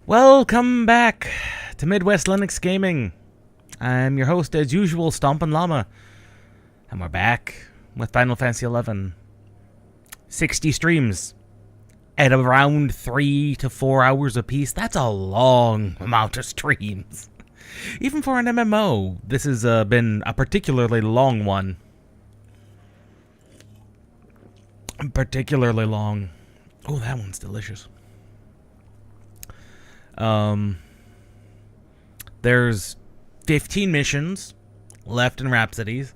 Welcome back to Midwest Linux Gaming. I'm your host, as usual, Stompin' Llama. And we're back with Final Fantasy XI. 60 streams at around 3 to 4 hours apiece. That's a long amount of streams. Even for an MMO, this has been a particularly long one. Particularly long. Oh, that one's delicious. There's 15 missions left in Rhapsodies,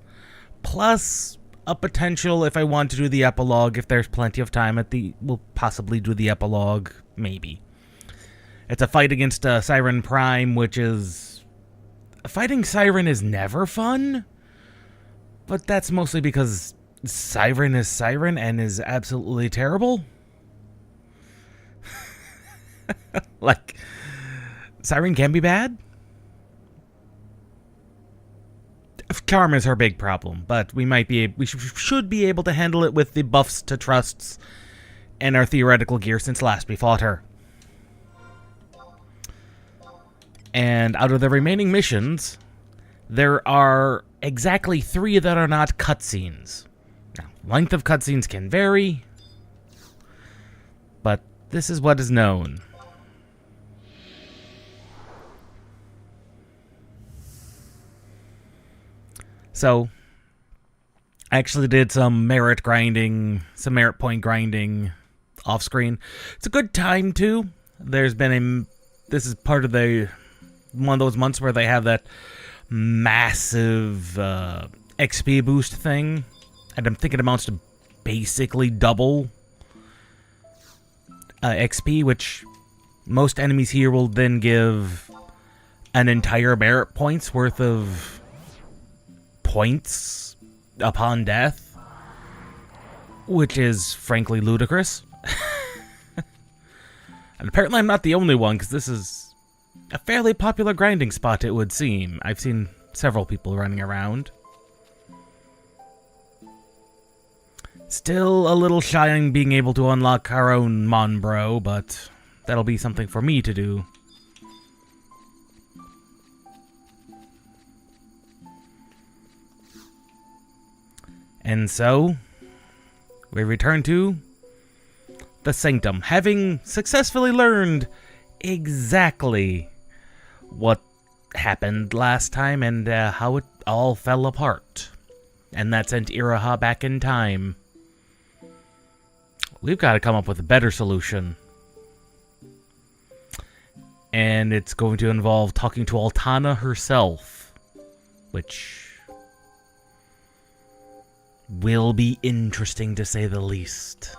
plus a potential, if I want to do the epilogue, if there's plenty of time we'll possibly do the epilogue, maybe. It's a fight against Siren Prime, which is... Fighting Siren is never fun, but that's mostly because Siren is Siren and is absolutely terrible. Like, Siren can be bad. Charm is her big problem, but we should be able to handle it with the buffs to trusts and our theoretical gear since last we fought her. And out of the remaining missions, there are exactly 3 that are not cutscenes. Now, length of cutscenes can vary, but this is what is known. So, I actually did some merit grinding, some merit point grinding off screen. It's a good time too. This is part of one of those months where they have that massive XP boost thing. And I'm thinking it amounts to basically double XP, which most enemies here will then give an entire merit points worth of points upon death, which is frankly ludicrous. And apparently I'm not the only one, because this is a fairly popular grinding spot, it would seem. I've seen several people running around. Still a little shy on being able to unlock our own Monbro, but that'll be something for me to do. And so, we return to the Sanctum, having successfully learned exactly what happened last time and how it all fell apart. And that sent Iraha back in time. We've got to come up with a better solution. And it's going to involve talking to Altana herself, which will be interesting to say the least.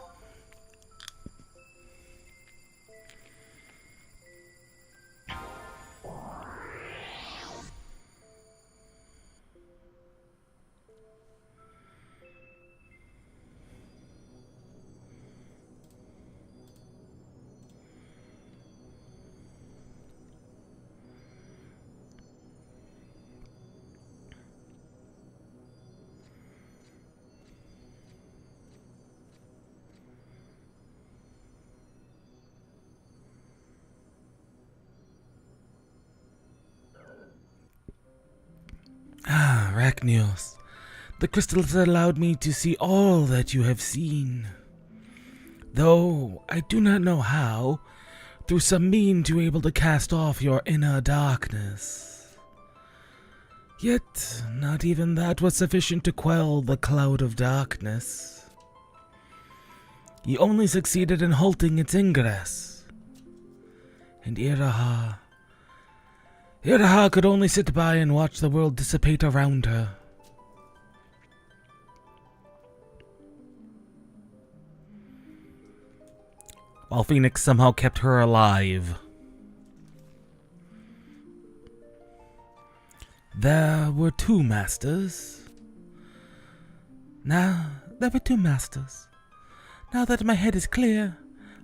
Arachnios, the crystals allowed me to see all that you have seen. Though I do not know how, through some mean to able to cast off your inner darkness. Yet, not even that was sufficient to quell the cloud of darkness. You only succeeded in halting its ingress. And Iraha could only sit by and watch the world dissipate around her. While Phoenix somehow kept her alive. There were 2 masters. There were 2 masters. Now that my head is clear,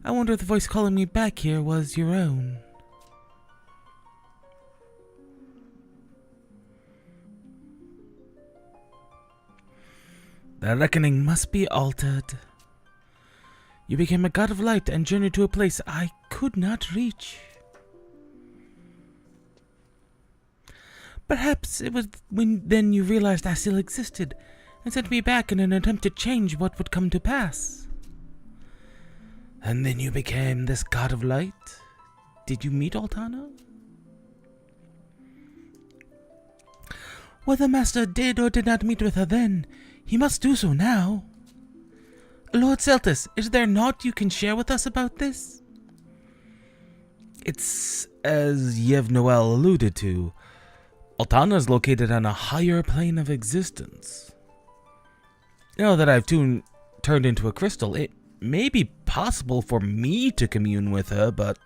I wonder if the voice calling me back here was your own. The reckoning must be altered. You became a god of light and journeyed to a place I could not reach. Perhaps it was when then you realized I still existed and sent me back in an attempt to change what would come to pass. And then you became this god of light? Did you meet Altana? Whether Master did or did not meet with her then, he must do so now. Lord Celtis, is there naught you can share with us about this? It's as Yev Noel alluded to. Altana is located on a higher plane of existence. Now that I've turned into a crystal, it may be possible for me to commune with her, but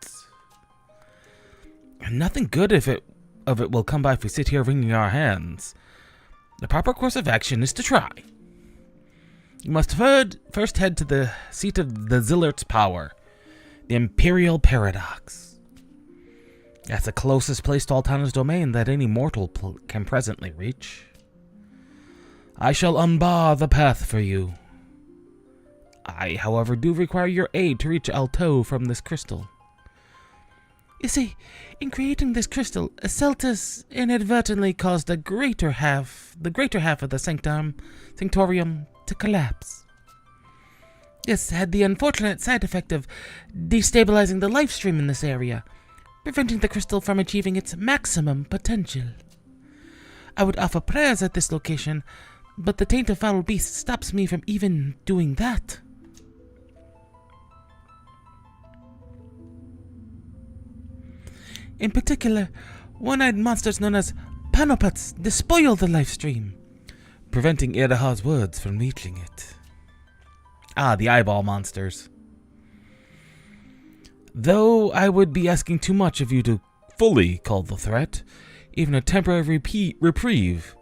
nothing good of it will come by if we sit here wringing our hands. The proper course of action is to try. You must first head to the seat of the Zillert's power, the Imperial Paradox. That's the closest place to Altana's domain that any mortal can presently reach. I shall unbar the path for you. I, however, do require your aid to reach Alto from this crystal. You see, in creating this crystal, Celtis inadvertently caused the greater half of the sanctorium to collapse. This had the unfortunate side effect of destabilizing the life stream in this area, preventing the crystal from achieving its maximum potential. I would offer prayers at this location, but the taint of foul beast stops me from even doing that. In particular, one-eyed monsters known as Panopots despoil the life stream, preventing Iraha's words from reaching it. Ah, the eyeball monsters. Though I would be asking too much of you to fully call the threat, even a temporary reprieve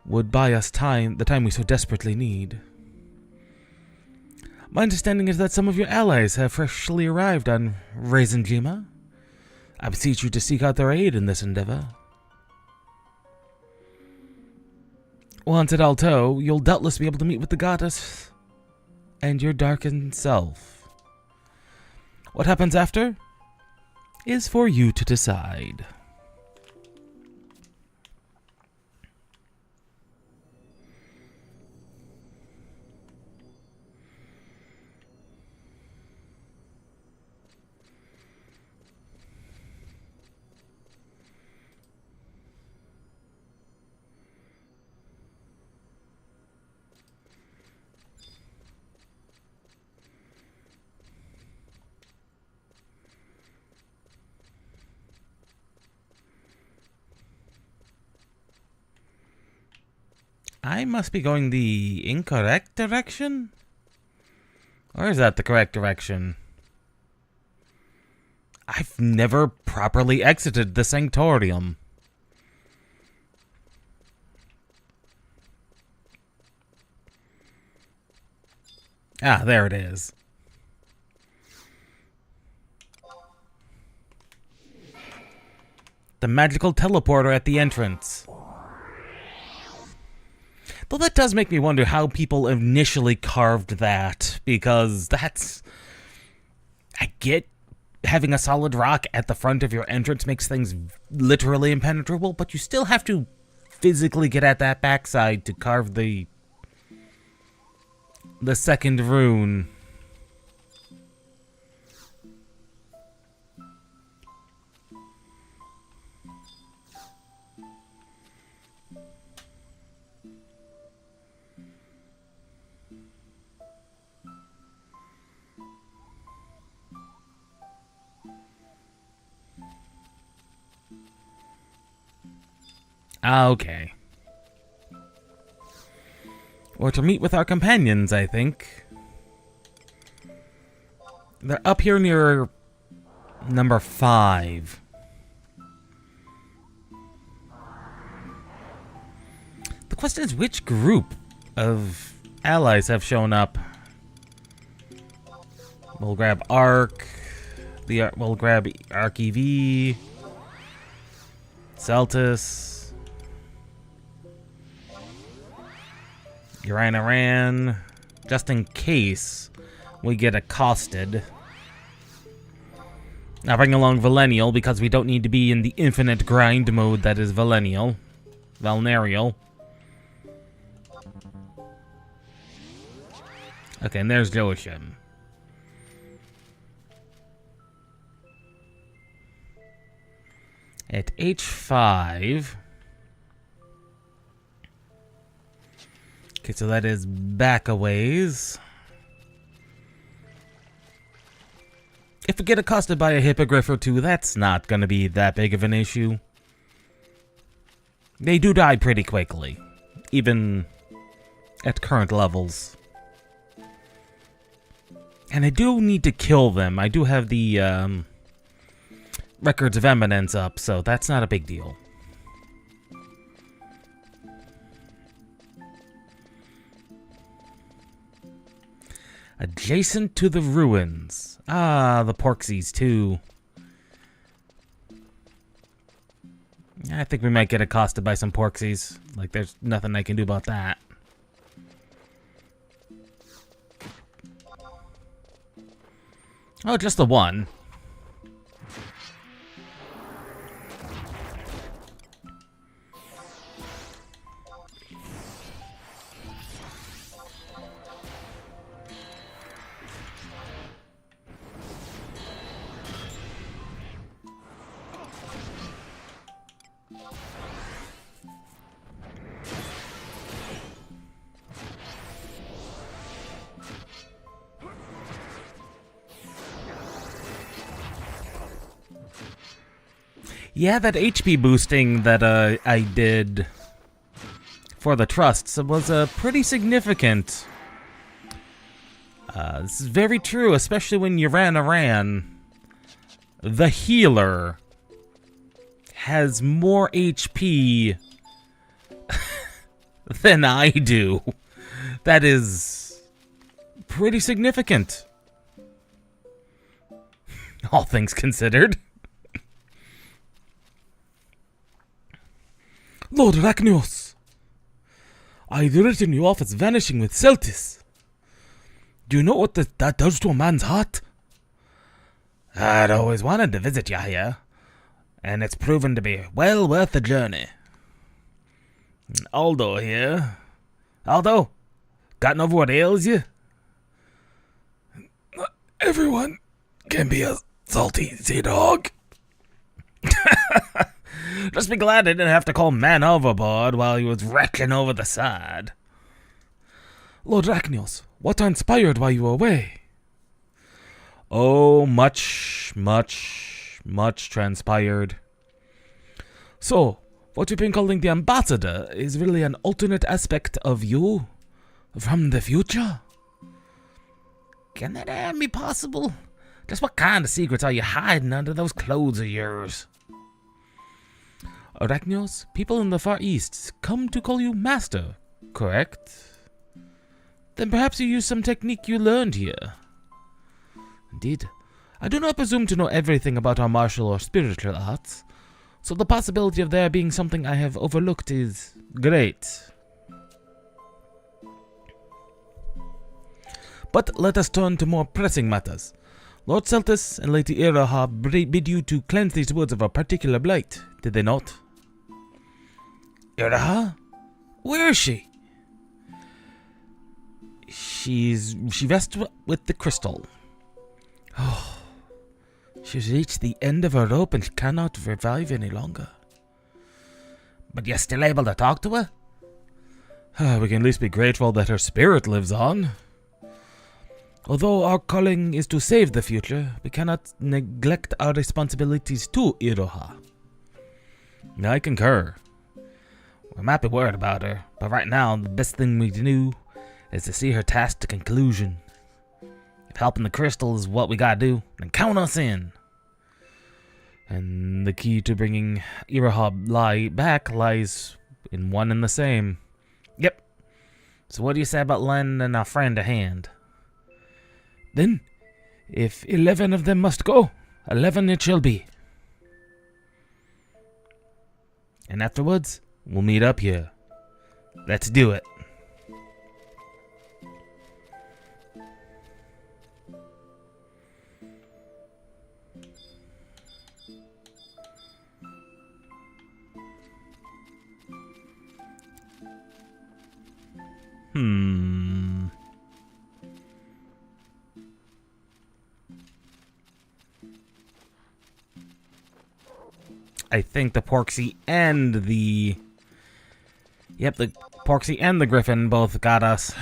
would buy us the time we so desperately need. My understanding is that some of your allies have freshly arrived on Reisenjima. I beseech you to seek out their aid in this endeavor. Once at Alto, you'll doubtless be able to meet with the goddess and your darkened self. What happens after is for you to decide. I must be going the incorrect direction? Or is that the correct direction? I've never properly exited the Sanctorium. Ah, there it is. The magical teleporter at the entrance. Though that does make me wonder how people initially carved that, because that's... I get having a solid rock at the front of your entrance makes things literally impenetrable, but you still have to physically get at that backside to carve the second rune. Okay. Or to meet with our companions, I think. They're up here near number 5. The question is, which group of allies have shown up? We'll grab Arc. We'll grab Arc EV. Celtis. Ran, just in case we get accosted. Now bring along Valenial, because we don't need to be in the infinite grind mode that is Valenial. Valnarial. Okay, and there's Joachim. At H5. Okay, so that is back a ways. If we get accosted by a hippogriff or two, that's not going to be that big of an issue. They do die pretty quickly, even at current levels. And I do need to kill them. I do have the Records of Eminence up, so that's not a big deal. Adjacent to the ruins. Ah, the Porksies, too. I think we might get accosted by some Porksies. Like, there's nothing I can do about that. Oh, just the one. Yeah, that HP boosting that I did for the trusts was pretty significant. This is very true, especially when you ran. The healer has more HP than I do. That is pretty significant, all things considered. Lord Rachnios, I've written you off as vanishing with Celtis. Do you know what that does to a man's heart? I'd always wanted to visit you here, and it's proven to be well worth the journey. Aldo here. Aldo, gotten over what ails you? Everyone can be a salty sea dog. Just be glad I didn't have to call man overboard while he was wrecking over the side. Lord Rachnios, what inspired while you were away? Oh, much transpired. So, what you've been calling the ambassador is really an alternate aspect of you? From the future? Can that be possible? Just what kind of secrets are you hiding under those clothes of yours? Arachnios, people in the Far East come to call you Master, correct? Then perhaps you use some technique you learned here. Indeed, I do not presume to know everything about our martial or spiritual arts, so the possibility of there being something I have overlooked is great. But let us turn to more pressing matters. Lord Celtis and Lady Iraha bid you to cleanse these woods of a particular blight, did they not? Iraha? Where is she? She rests with the crystal. Oh, she's reached the end of her rope and cannot revive any longer. But you're still able to talk to her? We can at least be grateful that her spirit lives on. Although our calling is to save the future, we cannot neglect our responsibilities to Iroha. I concur. We might be worried about her, but right now the best thing we can do is to see her task to conclusion. If helping the crystal is what we gotta do, then count us in. And the key to bringing Iroha back lies in one and the same. Yep. So what do you say about lending our friend a hand? Then, if 11 of them must go, 11 it shall be. And afterwards, we'll meet up here. Let's do it. I think the Porksy and the... Yep, the Porksy and the Griffin both got us.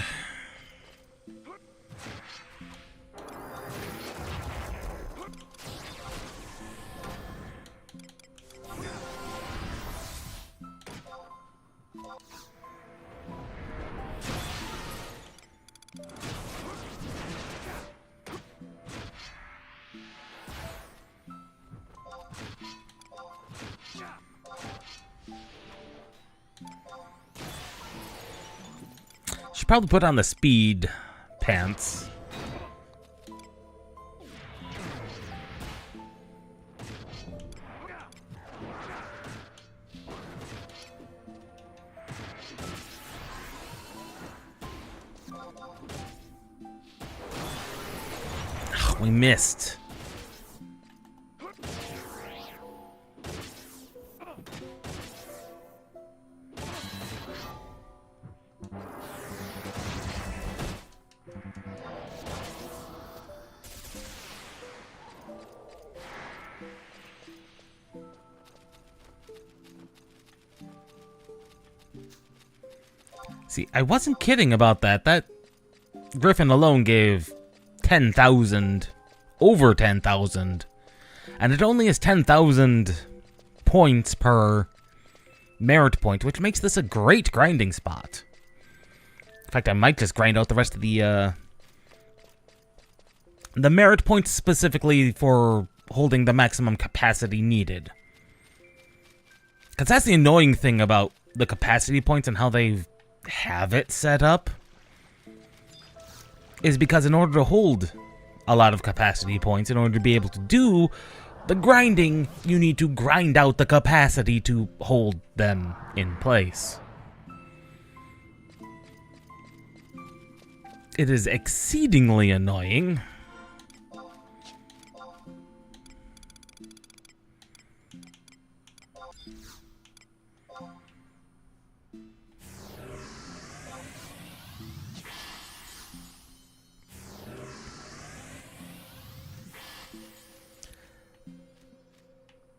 Should probably put on the speed pants. Ugh, we missed. See, I wasn't kidding about that. That Griffin alone gave 10,000, over 10,000. And it only is 10,000 points per merit point, which makes this a great grinding spot. In fact, I might just grind out the rest of the merit points specifically for holding the maximum capacity needed. Because that's the annoying thing about the capacity points and how they have it set up, is because in order to hold a lot of capacity points, in order to be able to do the grinding, you need to grind out the capacity to hold them in place. It is exceedingly annoying.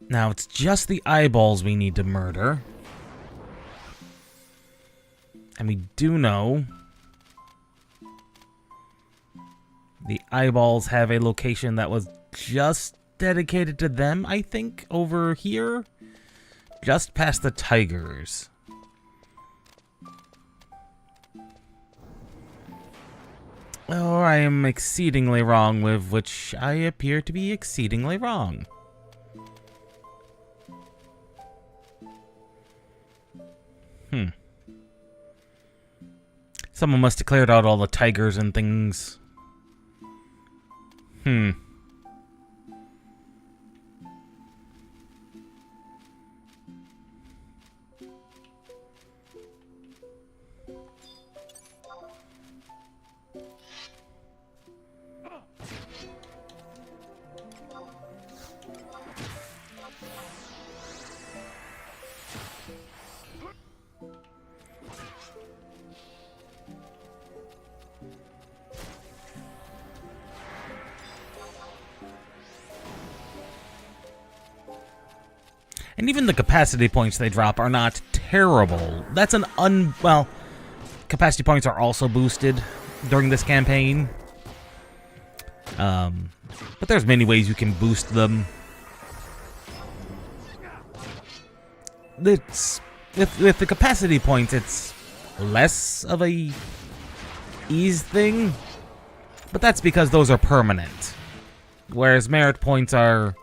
Now, it's just the eyeballs we need to murder. And we do know the eyeballs have a location that was just dedicated to them, I think, over here. Just past the tigers. Or I am exceedingly wrong, with which I appear to be exceedingly wrong. Someone must have cleared out all the tigers and things. And even the capacity points they drop are not terrible. That's an well, capacity points are also boosted during this campaign. But there's many ways you can boost them. It's, with the capacity points, it's less of a ease thing. But that's because those are permanent. Whereas merit points are,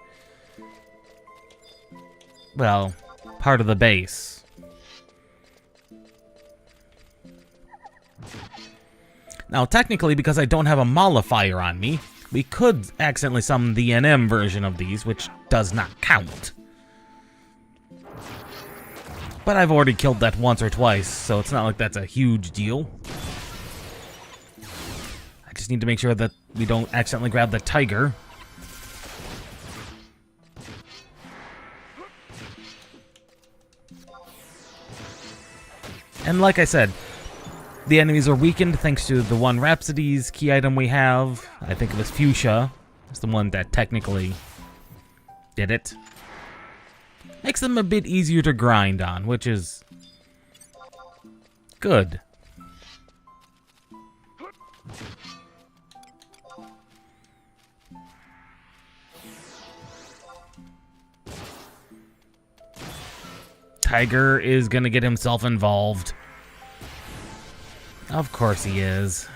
well, part of the base. Now, technically, because I don't have a mollifier on me, we could accidentally summon the NM version of these, which does not count. But I've already killed that once or twice, so it's not like that's a huge deal. I just need to make sure that we don't accidentally grab the tiger. And like I said, the enemies are weakened thanks to the one Rhapsodies key item we have. I think it was Fuchsia. It's the one that technically did it. Makes them a bit easier to grind on, which is good. Tiger is gonna get himself involved. Of course he is.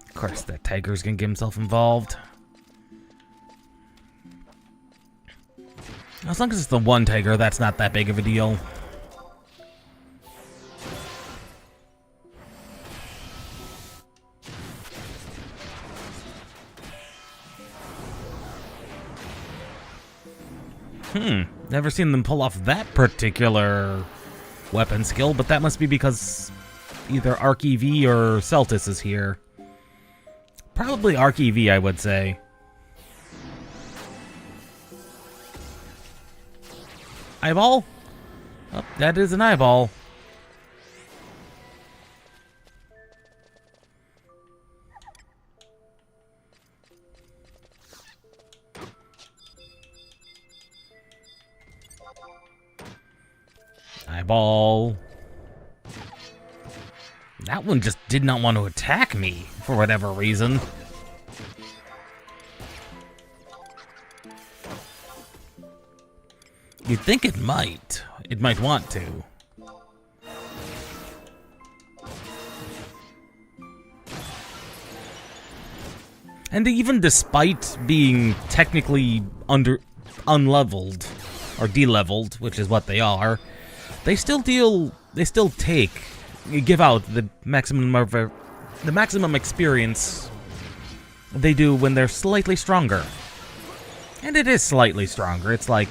Of course that tiger's gonna get himself involved. As long as it's the one tiger, that's not that big of a deal. Never seen them pull off that particular weapon skill, but that must be because either XIV or Celtis is here. Probably XIV, I would say. Eyeball? Oh, that is an eyeball. Eyeball. That one just did not want to attack me for whatever reason. You'd think it might. It might want to. And even despite being technically unleveled or de-leveled, which is what they are, they still give out the maximum experience they do when they're slightly stronger. And it is slightly stronger. It's like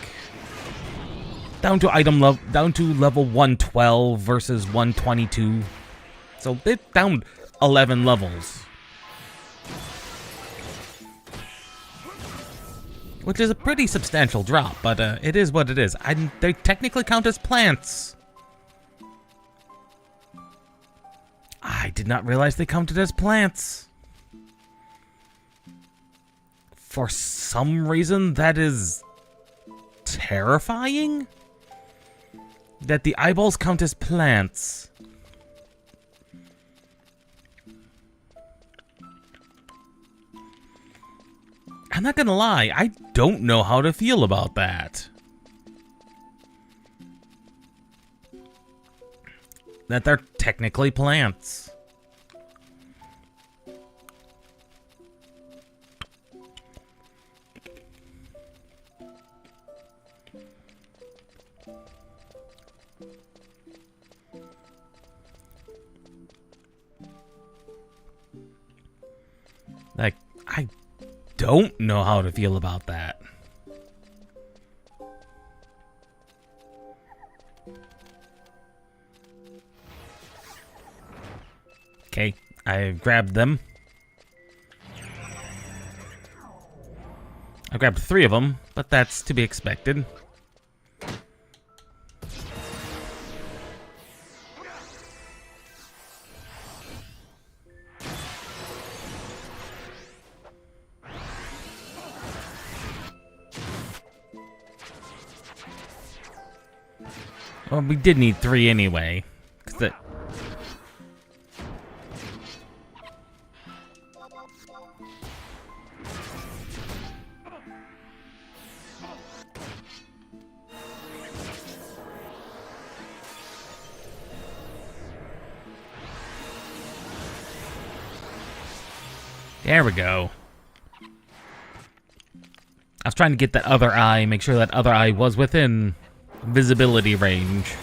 down to level 112 versus 122. So they're down 11 levels. Which is a pretty substantial drop, but it is what it is. They technically count as plants. I did not realize they counted as plants. For some reason, that is terrifying. That the eyeballs count as plants. I'm not gonna lie, I don't know how to feel about that. That they're technically plants. Like, I don't know how to feel about that. Okay, I grabbed them. I grabbed 3 of them, but that's to be expected. Well, we did need 3 anyway. 'Cause there we go. I was trying to get that other eye, make sure that other eye was within visibility range.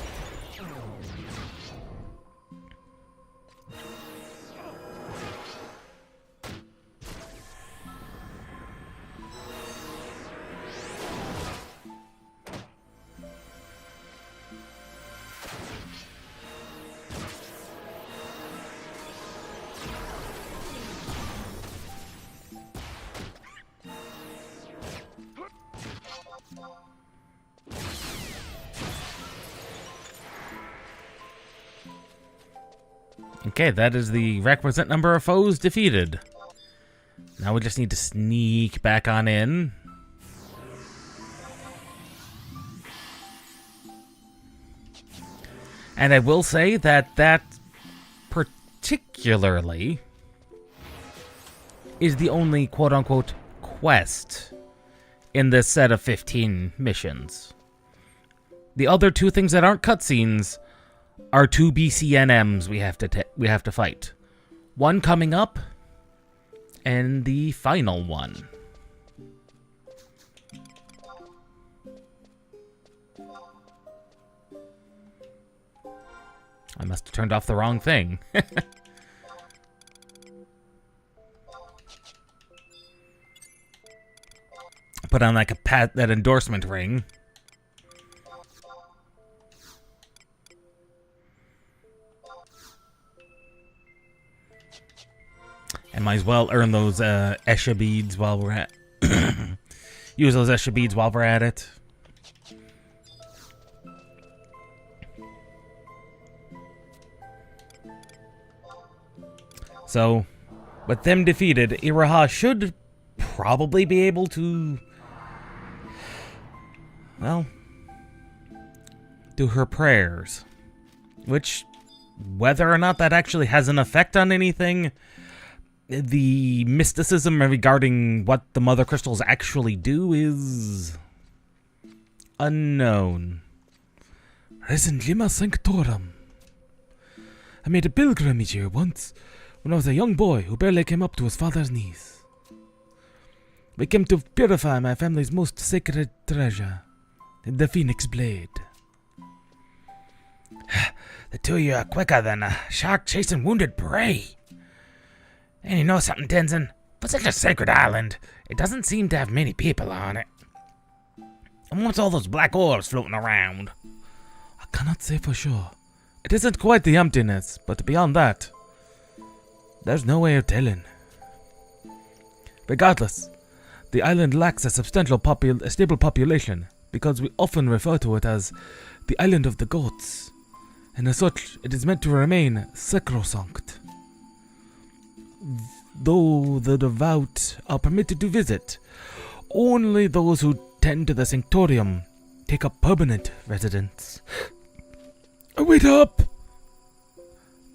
Okay, that is the requisite number of foes defeated. Now we just need to sneak back on in. And I will say that that particularly is the only quote-unquote quest in this set of 15 missions. The other two things that aren't cutscenes are two BCNMs we have to fight. One coming up, and the final one. I must have turned off the wrong thing. Put on like that endorsement ring. And might as well earn those Esha beads while we're at use those Esha beads while we're at it. So, with them defeated, Iraha should probably be able to, well, do her prayers. Which, whether or not that actually has an effect on anything, the mysticism regarding what the Mother Crystals actually do is unknown. Resinglima Sanctorum. I made a pilgrimage here once, when I was a young boy who barely came up to his father's knees. We came to purify my family's most sacred treasure, the Phoenix Blade. The two of you are quicker than a shark chasing wounded prey. And you know something, Tenzin? For such a sacred island, it doesn't seem to have many people on it. And what's all those black orbs floating around? I cannot say for sure. It isn't quite the emptiness, but beyond that, there's no way of telling. Regardless, the island lacks a substantial stable population because we often refer to it as the Island of the Goats, and as such, it is meant to remain sacrosanct. Though the devout are permitted to visit, only those who tend to the sanctorium take up permanent residence. Wait up!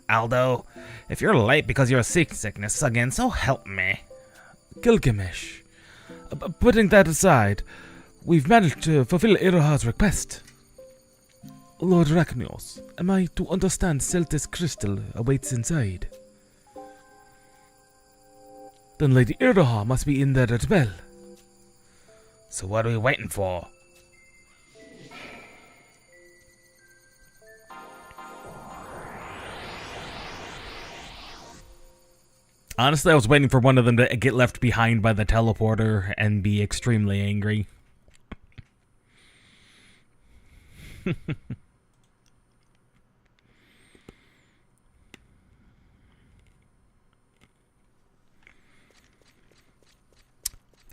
Aldo, if you're late because you're seasickness again, so help me. Gilgamesh, putting that aside, we've managed to fulfill Iroha's request. Lord Rachnios, am I to understand Celtis crystal awaits inside? Then Lady Iroha must be in there as well. So what are we waiting for? Honestly, I was waiting for one of them to get left behind by the teleporter and be extremely angry.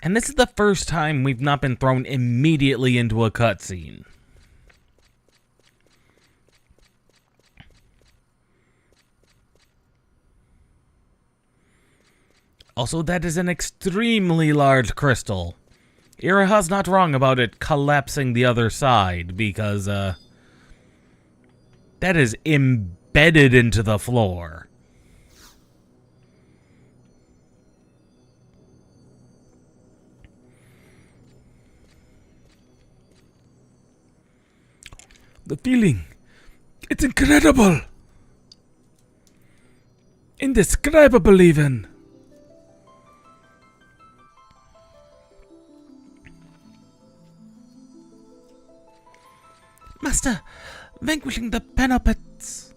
And this is the first time we've not been thrown immediately into a cutscene. Also, that is an extremely large crystal. Iraha's not wrong about it collapsing the other side, because, that is embedded into the floor. The feeling, it's incredible. Indescribable even. Master, vanquishing the Panopets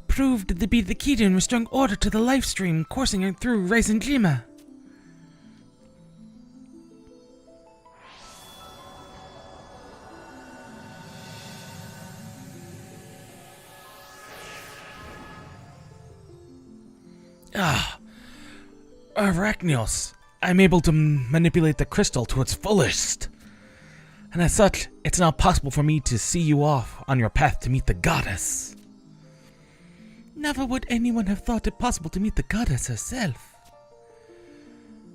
proved to be the key to restoring order to the life stream coursing through Reisenglima. Arachnios, I'm able to manipulate the crystal to its fullest. And as such, it's now possible for me to see you off on your path to meet the goddess. Never would anyone have thought it possible to meet the goddess herself.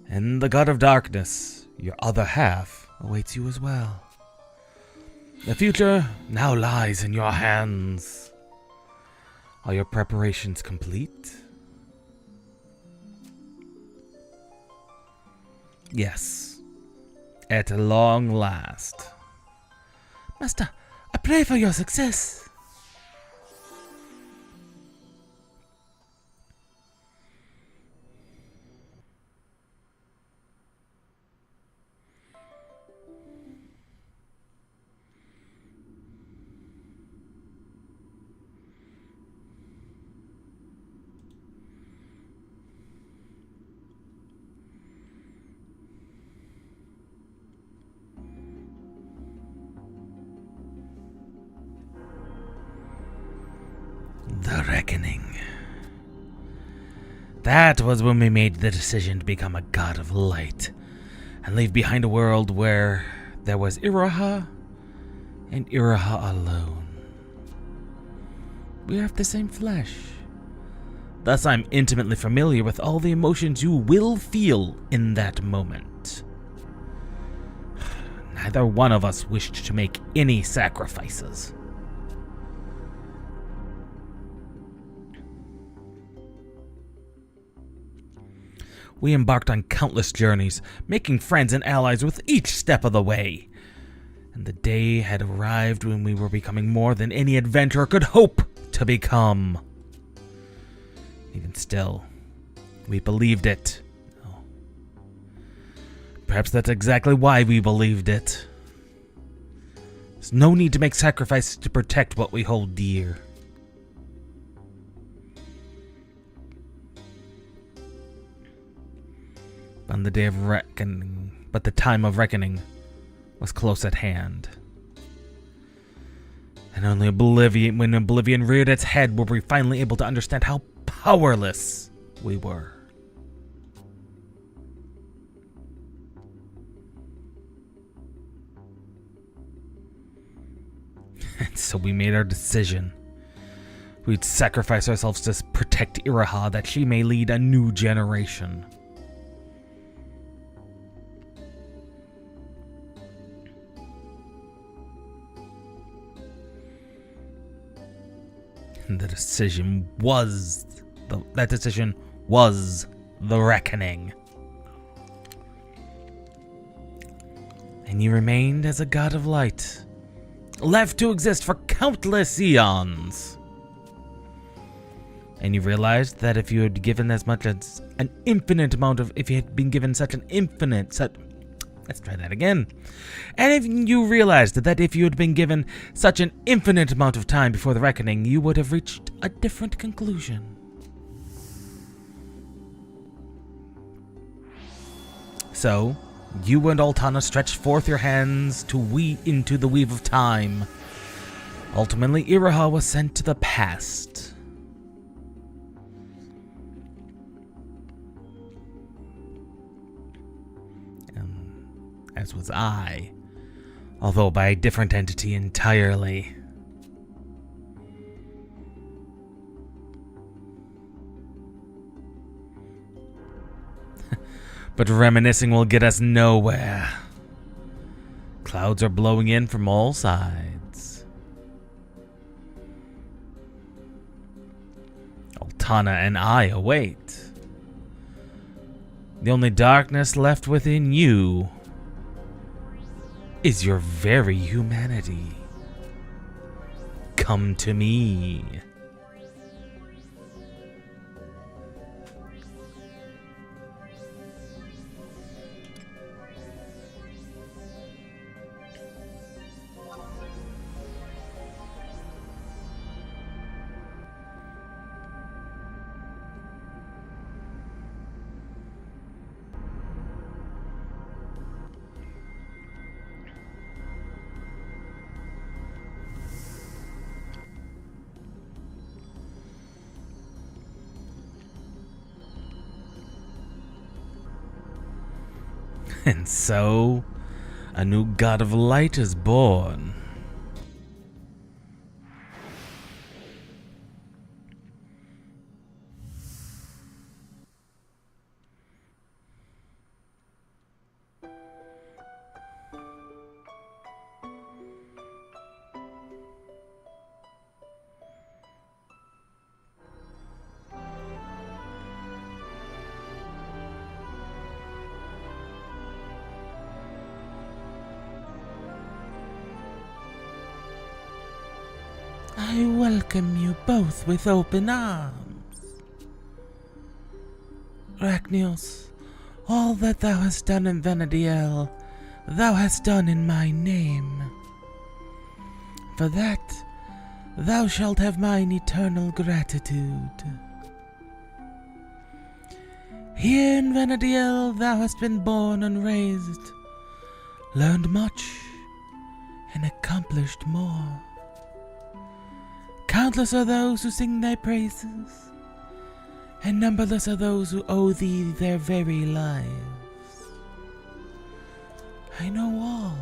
And the god of darkness, your other half, awaits you as well. The future now lies in your hands. Are your preparations complete? Yes. At long last. Master, I pray for your success. The Reckoning. That was when we made the decision to become a god of light and leave behind a world where there was Iraha and Iraha alone. We have the same flesh. Thus, I'm intimately familiar with all the emotions you will feel in that moment. Neither one of us wished to make any sacrifices. We embarked on countless journeys, making friends and allies with each step of the way. And the day had arrived when we were becoming more than any adventurer could hope to become. Even still, we believed it. Oh. Perhaps that's exactly why we believed it. There's no need to make sacrifices to protect what we hold dear. On the day of reckoning, but the time of reckoning was close at hand. And only when Oblivion reared its head were we finally able to understand how powerless we were. And so we made our decision. We'd sacrifice ourselves to protect Iraha that she may lead a new generation. And that decision was the reckoning. And you remained as a god of light, left to exist for countless eons. And you realized that if you had given as much as an infinite amount of, if you had been given such an infinite, let's try that again. And if you realized that if you had been given such an infinite amount of time before the reckoning, you would have reached a different conclusion. So, you and Altana stretched forth your hands to into the weave of time. Ultimately, Iraha was sent to the past. As was I, although by a different entity entirely. But reminiscing will get us nowhere. Clouds are blowing in from all sides. Altana and I await. The only darkness left within you is your very humanity. Come to me. And so, a new god of light is born. I welcome you both with open arms. Rachnios, all that thou hast done in Venediel, thou hast done in my name. For that, thou shalt have mine eternal gratitude. Here in Venediel thou hast been born and raised, learned much, and accomplished more. Countless are those who sing thy praises, and numberless are those who owe thee their very lives. I know all.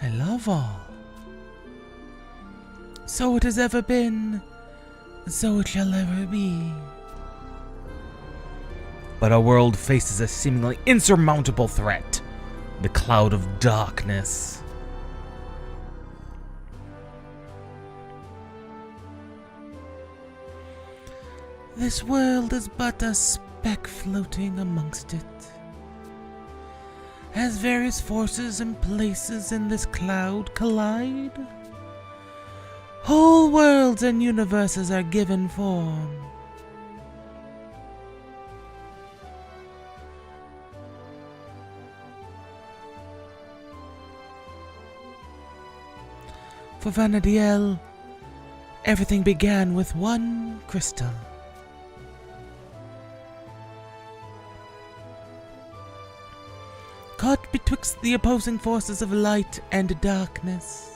I love all. So it has ever been, so it shall ever be. But our world faces a seemingly insurmountable threat, the cloud of darkness. This world is but a speck floating amongst it. As various forces and places in this cloud collide, whole worlds and universes are given form. For Venediel, everything began with one crystal. Caught betwixt the opposing forces of light and darkness,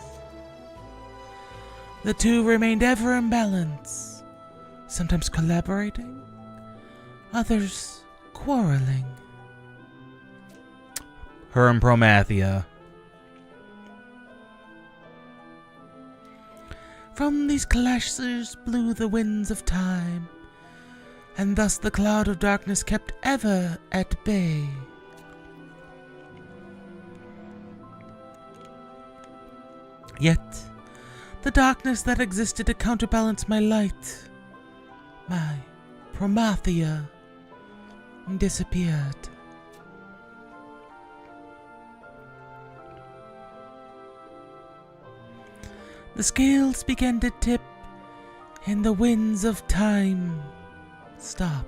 the two remained ever in balance, sometimes collaborating, others quarreling. Her and Promathia. From these clashes blew the winds of time, and thus the cloud of darkness kept ever at bay. Yet, the darkness that existed to counterbalance my light, my Promathia, disappeared. The scales began to tip, and the winds of time stopped.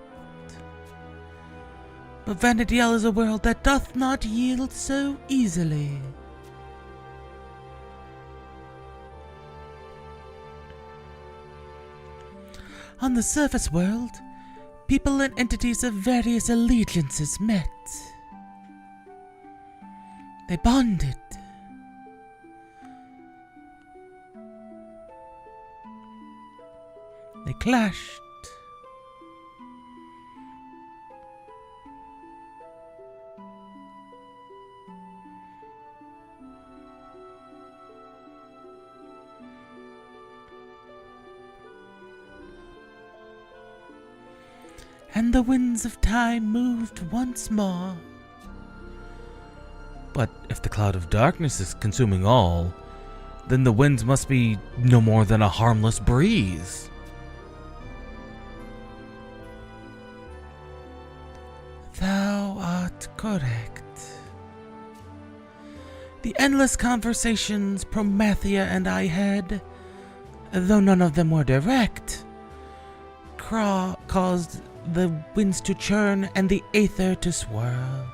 But Venediel is a world that doth not yield so easily. On the surface world, people and entities of various allegiances met. They bonded. They clashed. And the winds of time moved once more. But if the cloud of darkness is consuming all, then the winds must be no more than a harmless breeze. Thou art correct. The endless conversations Promathia and I had, though none of them were direct, caused the winds to churn and the aether to swirl.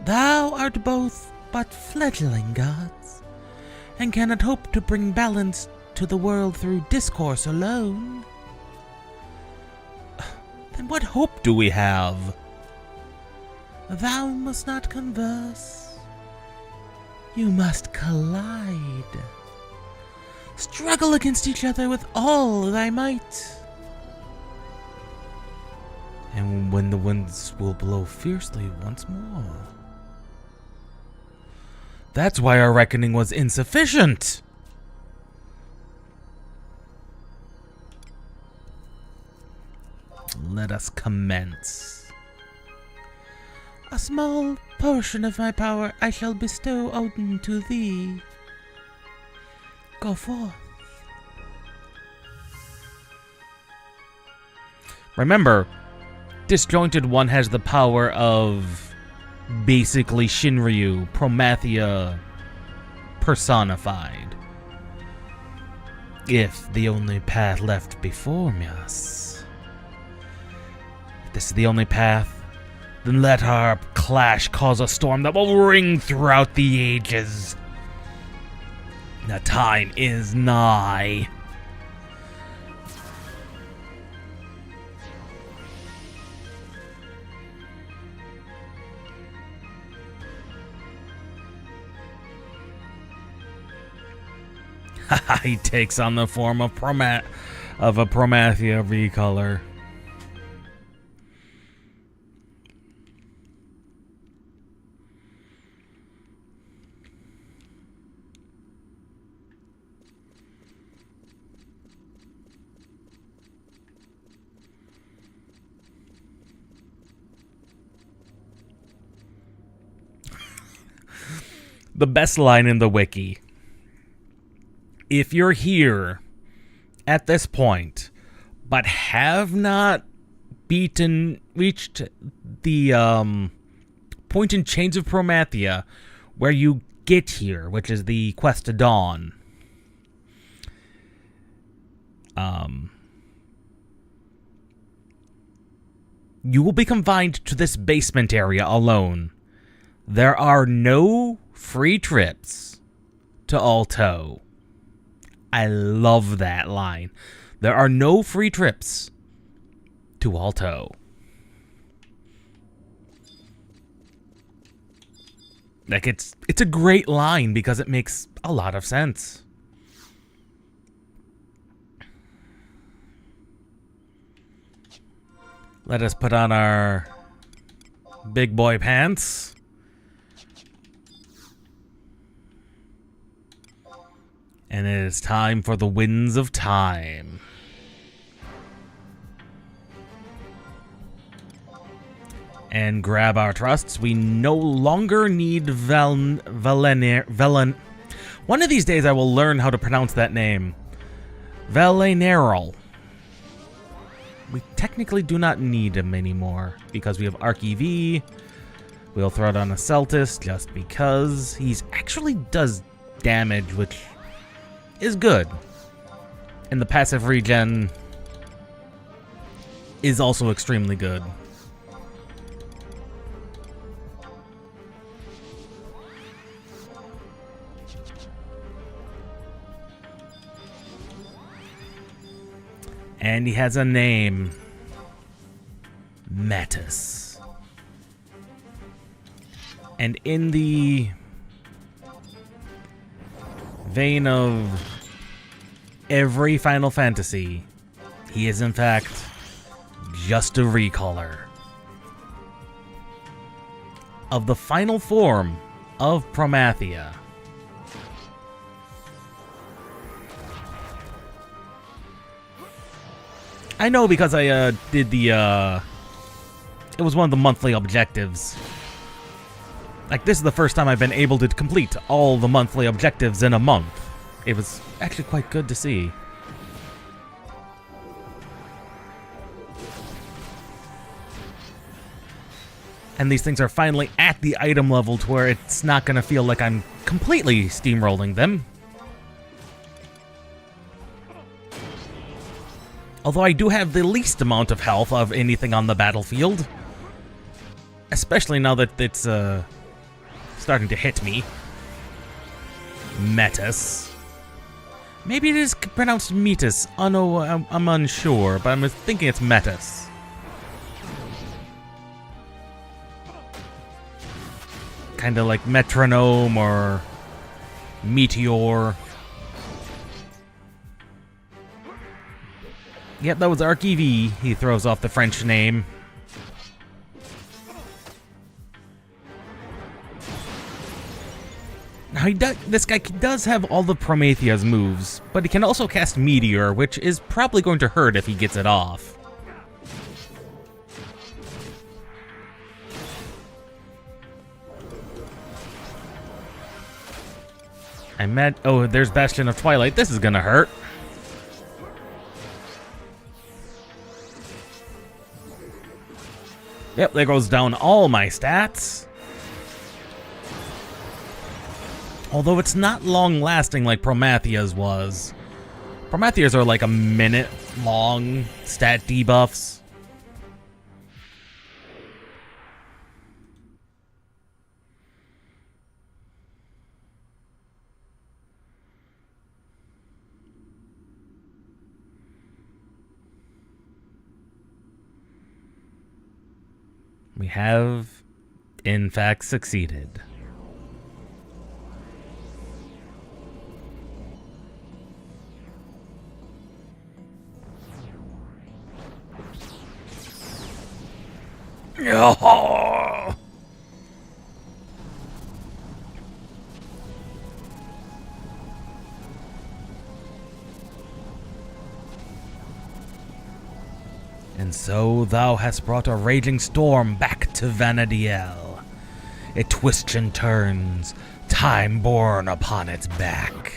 Thou art both but fledgling gods, and cannot hope to bring balance to the world through discourse alone. Then what hope do we have? Thou must not converse. You must collide. Struggle against each other with all thy might. And when the winds will blow fiercely once more. That's why our reckoning was insufficient. Let us commence. A small portion of my power I shall bestow unto thee. Go forth. Remember, Disjointed One has the power of basically Shinryu, Promathia personified. If the only path left before us, if this is the only path, then let our clash cause a storm that will ring throughout the ages. The time is nigh. He takes on the form of a Promathia recolor. The best line in the wiki. If you're here at this point, but have not reached the point in Chains of Promathia where you get here, which is the Quest to Dawn, you will be confined to this basement area alone. There are no free trips to Alto. I love that line. There are no free trips to Alto. Like, it's a great line because it makes a lot of sense. Let us put on our big boy pants. And it is time for the winds of time. And grab our trusts. We no longer need One of these days I will learn how to pronounce that name. Veleneral. We technically do not need him anymore because we have XIV. We'll throw it on a Celtis just because he's actually does damage, which is good. And the passive regen is also extremely good. And he has a name. Metis. And in the vein of every Final Fantasy, he is in fact just a recaller of the final form of Promathia. I know because I did the it was one of the monthly objectives. Like, this is the first time I've been able to complete all the monthly objectives in a month. It was actually quite good to see. And these things are finally at the item level to where it's not going to feel like I'm completely steamrolling them. Although I do have the least amount of health of anything on the battlefield. Especially now that it's starting to hit me. Metis. Maybe it is pronounced Metis. Oh no, I'm unsure, but I'm thinking it's Metis. Kinda like metronome or meteor. Yep, that was XIV. He throws off the French name. Now, this guy does have all the Promethea's moves, but he can also cast Meteor, which is probably going to hurt if he gets it off. Oh, there's Bastion of Twilight. This is gonna hurt. Yep, there goes down all my stats. Although it's not long-lasting like Promethea's was. Promethea's are like a minute long stat debuffs. We have, in fact, succeeded. Oh! And so thou hast brought a raging storm back to Vanadiel. It twists and turns, time borne upon its back.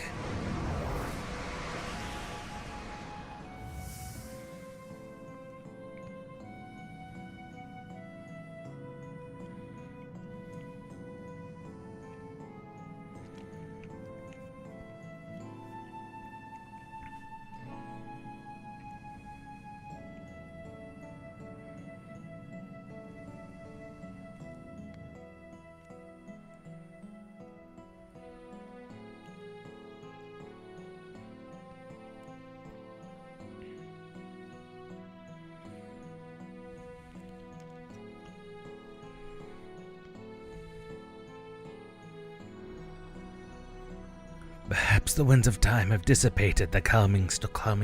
Perhaps the winds of time have dissipated the calming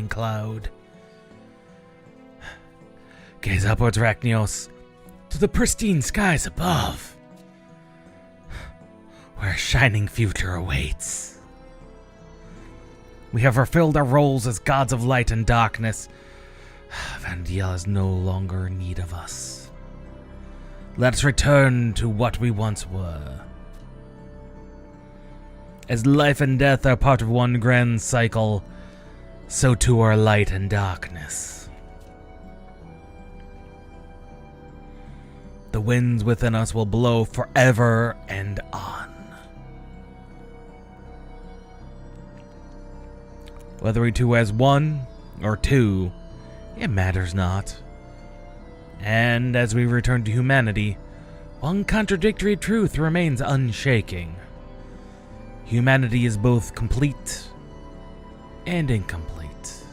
cloud. Gaze upwards, Rachnios, to the pristine skies above, where a shining future awaits. We have fulfilled our roles as gods of light and darkness. Vanadiel is no longer in need of us. Let us return to what we once were. As life and death are part of one grand cycle, so too are light and darkness. The winds within us will blow forever and on. Whether we two as one or two, it matters not. And as we return to humanity, one contradictory truth remains unshaking. Humanity is both complete and incomplete.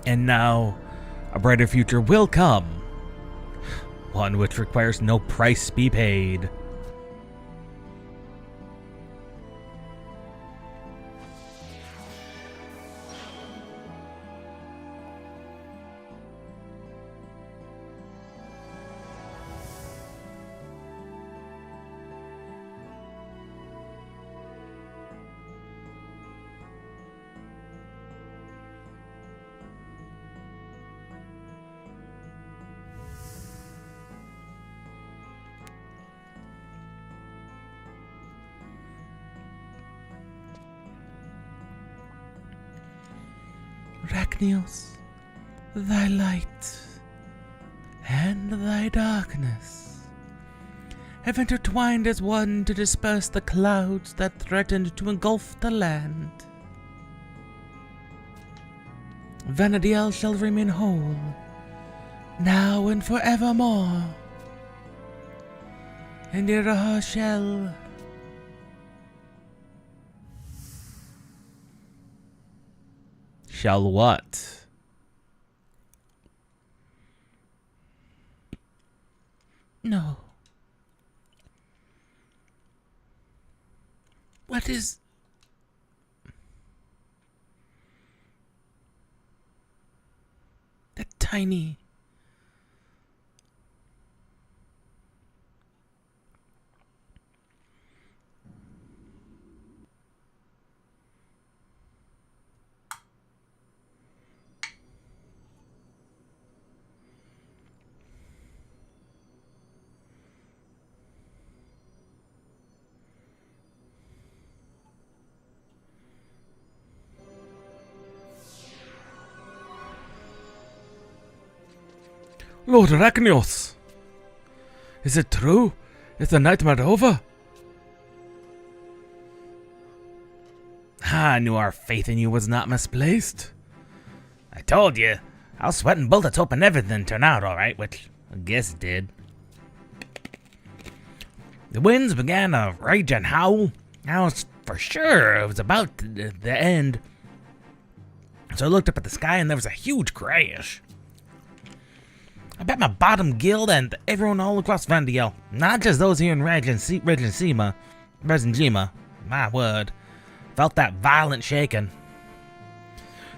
And now, a brighter future will come. One which requires no price be paid. Rachnios, thy light and thy darkness have intertwined as one to disperse the clouds that threatened to engulf the land. Vanadiel shall remain whole, now and forevermore, and Iraha shall... Shall what? No. What is... that tiny... Lord Rachnios, is it true? Is the nightmare over? I knew our faith in you was not misplaced. I told you, I was sweating bullets hoping everything turned out alright, which I guess it did. The winds began to rage and howl. I was for sure it was about the end. So I looked up at the sky and there was a huge crash. I bet my bottom guild and everyone all across Vandiel, not just those here in Regensima, my word, felt that violent shaking.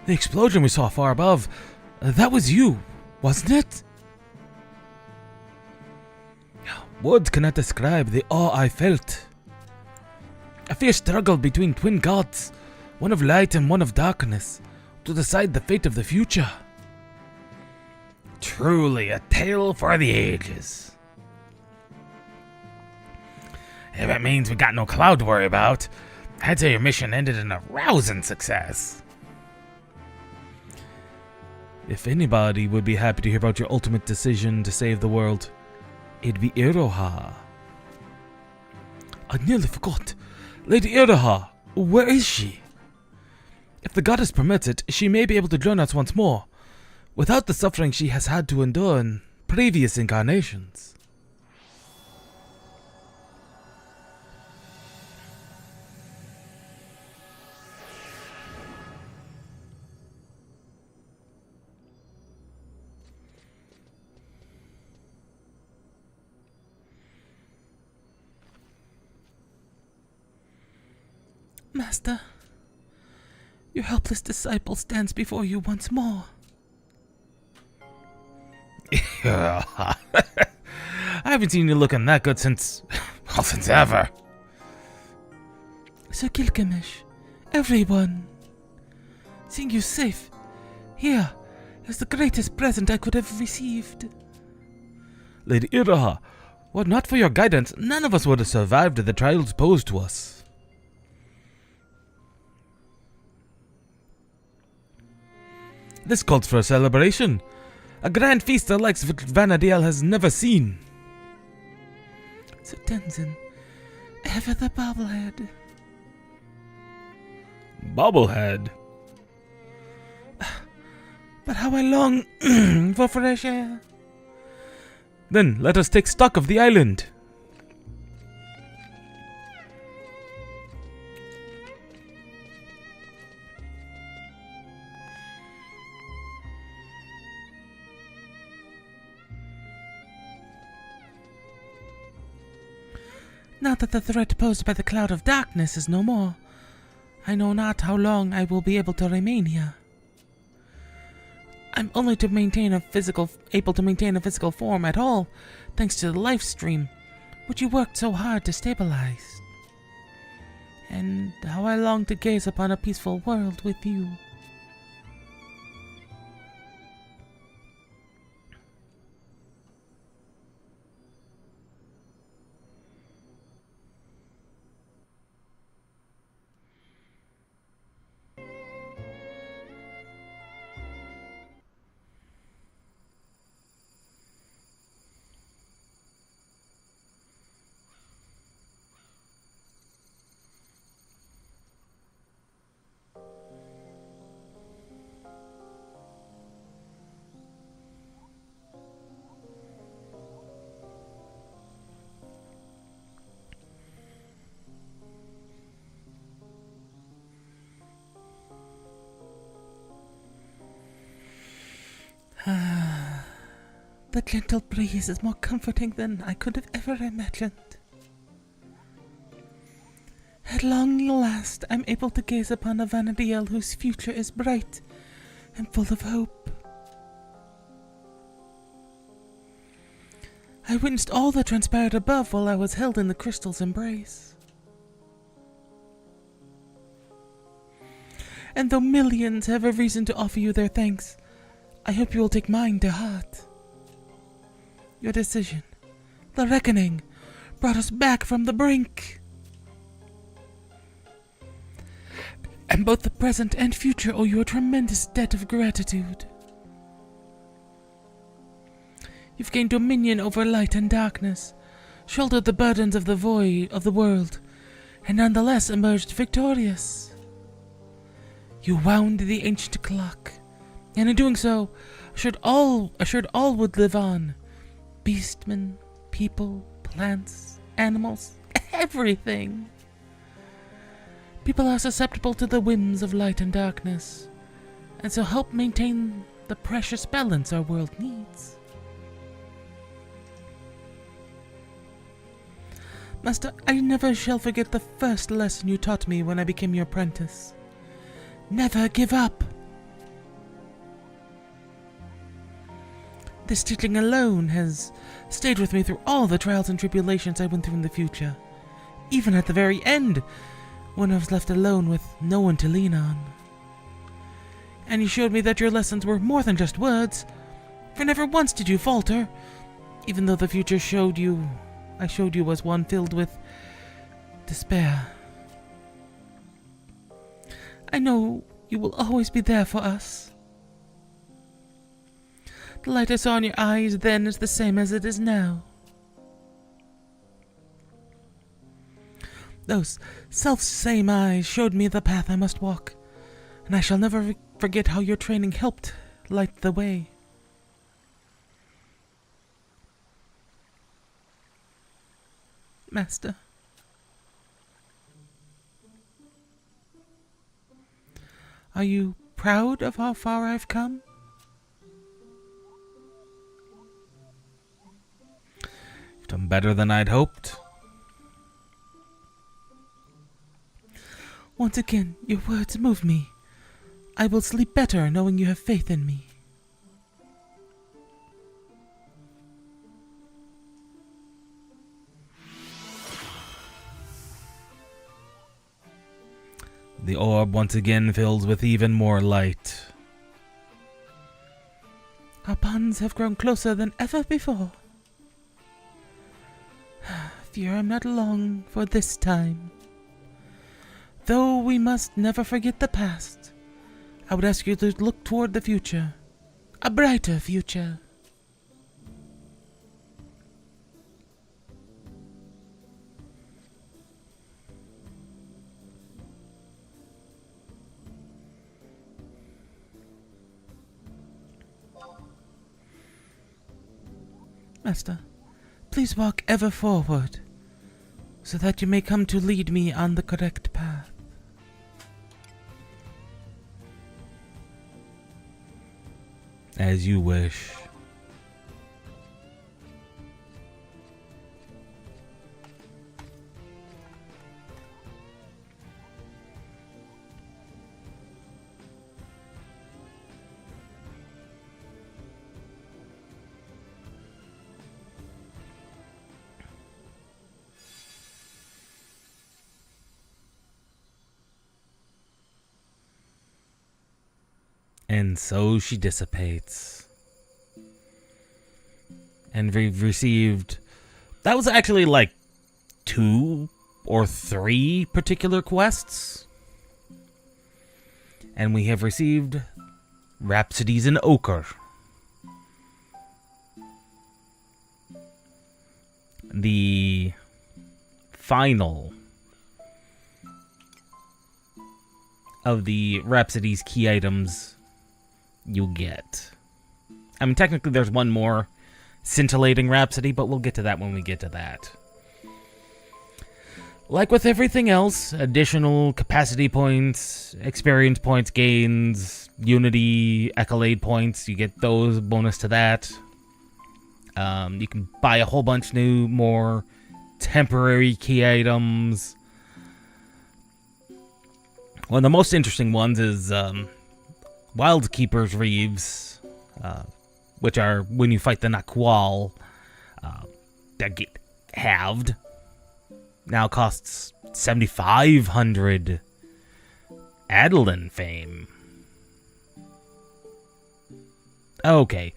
The explosion we saw far above, that was you, wasn't it? Words cannot describe the awe I felt. A fierce struggle between twin gods, one of light and one of darkness, to decide the fate of the future. Truly a tale for the ages. If it means we got no cloud to worry about, I'd say your mission ended in a rousing success. If anybody would be happy to hear about your ultimate decision to save the world, it'd be Iroha. I nearly forgot. Lady Iroha, where is she? If the goddess permits it, she may be able to join us once more, without the suffering she has had to endure in previous incarnations. Master, your helpless disciple stands before you once more. I haven't seen you looking that good since ever. Sir Gilgamesh, everyone, seeing you safe, here is the greatest present I could have received. Lady Iroha, were it not for your guidance, none of us would have survived the trials posed to us. This calls for a celebration. A grand feast the likes of Vanadiel has never seen. So Tenzin, ever the bobblehead. Bobblehead? But how I long for fresh air. Then let us take stock of the island. Now that the threat posed by the cloud of darkness is no more, I know not how long I will be able to remain here. I'm only able to maintain a physical form at all, thanks to the life stream, which you worked so hard to stabilize. And how I long to gaze upon a peaceful world with you. The gentle breeze is more comforting than I could have ever imagined. At long last, I'm able to gaze upon a Vanadiel whose future is bright and full of hope. I witnessed all that transpired above while I was held in the crystal's embrace. And though millions have a reason to offer you their thanks, I hope you will take mine to heart. Your decision, the reckoning, brought us back from the brink. And both the present and future owe you a tremendous debt of gratitude. You've gained dominion over light and darkness, shouldered the burdens of the void of the world, and nonetheless emerged victorious. You wound the ancient clock, and in doing so, assured all would live on. Beastmen, people, plants, animals, everything. People are susceptible to the whims of light and darkness, and so help maintain the precious balance our world needs. Master, I never shall forget the first lesson you taught me when I became your apprentice. Never give up. This teaching alone has stayed with me through all the trials and tribulations I went through in the future, even at the very end, when I was left alone with no one to lean on. And you showed me that your lessons were more than just words, for never once did you falter, even though the future I showed you was one filled with despair. I know you will always be there for us. The light I saw in your eyes then is the same as it is now. Those self-same eyes showed me the path I must walk, and I shall never forget how your training helped light the way. Master. Are you proud of how far I've come? You've done better than I'd hoped. Once again, your words move me. I will sleep better knowing you have faith in me. The orb once again fills with even more light. Our bonds have grown closer than ever before. Fear I'm not along for this time. Though we must never forget the past, I would ask you to look toward the future. A brighter future. Master, please walk ever forward, so that you may come to lead me on the correct path. As you wish. And so she dissipates. And we've received... That was actually like 2 or 3 particular quests. And we have received Rhapsodies in Ochre. The final of the Rhapsodies key items you'll get. I mean, technically there's one more scintillating Rhapsody, but we'll get to that when we get to that. Like with everything else, additional capacity points, experience points gains, unity, accolade points, you get those bonus to that. You can buy a whole bunch more temporary key items. One of the most interesting ones is Wildkeeper's Reeves, which are when you fight the Naqual, that get halved. Now costs 7,500 Adeline fame. Okay,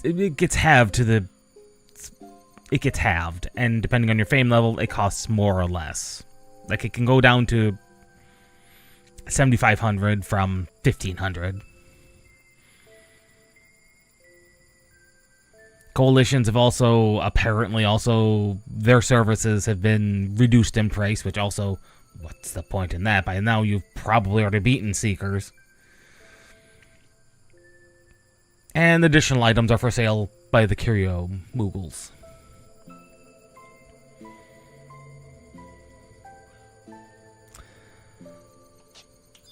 it gets halved it gets halved, and depending on your fame level, it costs more or less. Like, it can go down to 7,500 from 1,500. Coalitions have also, apparently also, their services have been reduced in price, which also, what's the point in that? By now you've probably already beaten Seekers. And additional items are for sale by the Curio Moogles.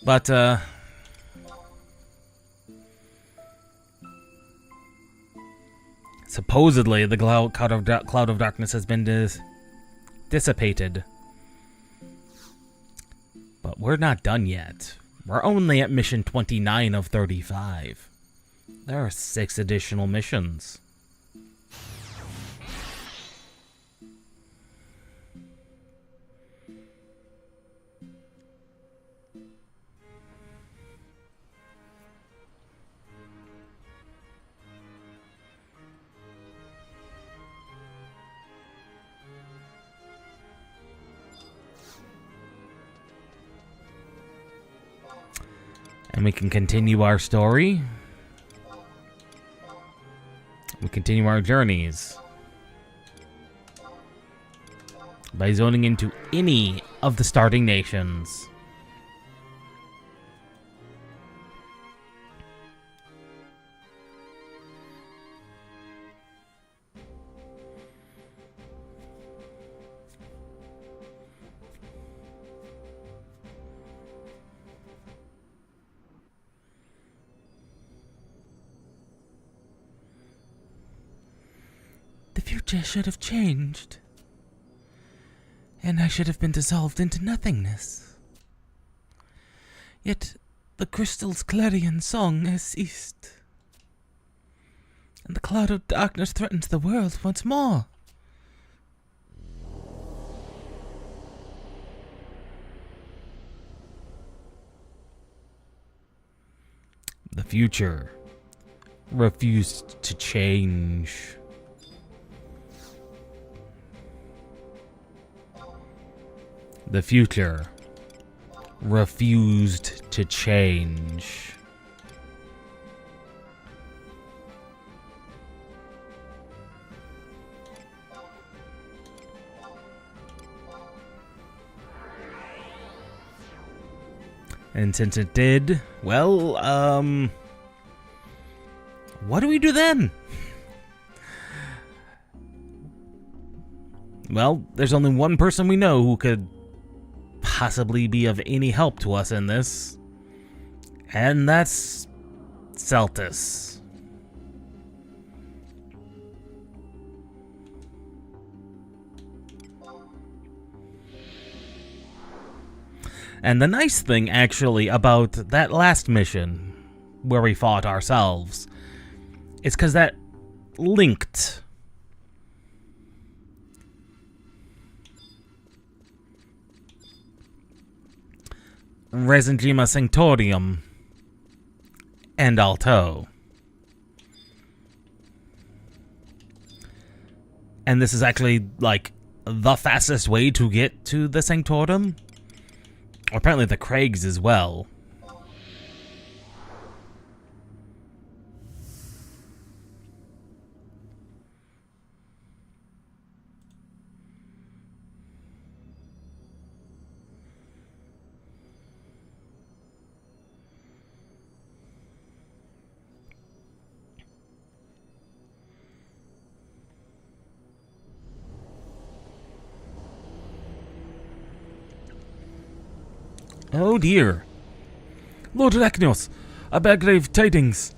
But, supposedly the cloud of darkness has been dissipated. But we're not done yet. We're only at mission 29 of 35. There are 6 additional missions. And we can continue our story. We continue our journeys by zoning into any of the starting nations. The future should have changed, and I should have been dissolved into nothingness. Yet the crystal's clarion song has ceased, and the cloud of darkness threatens the world once more. The future refused to change. The future refused to change. And since it did, well, what do we do then? Well, there's only one person we know who could possibly be of any help to us in this, and that's Celtis. And the nice thing, actually, about that last mission, where we fought ourselves, is because that linked Resengima Sanctorium and Alto. And this is actually, like, the fastest way to get to the Sanctorum. Apparently the Craigs as well. Oh dear. Lord Arachnios, I bear grave tidings.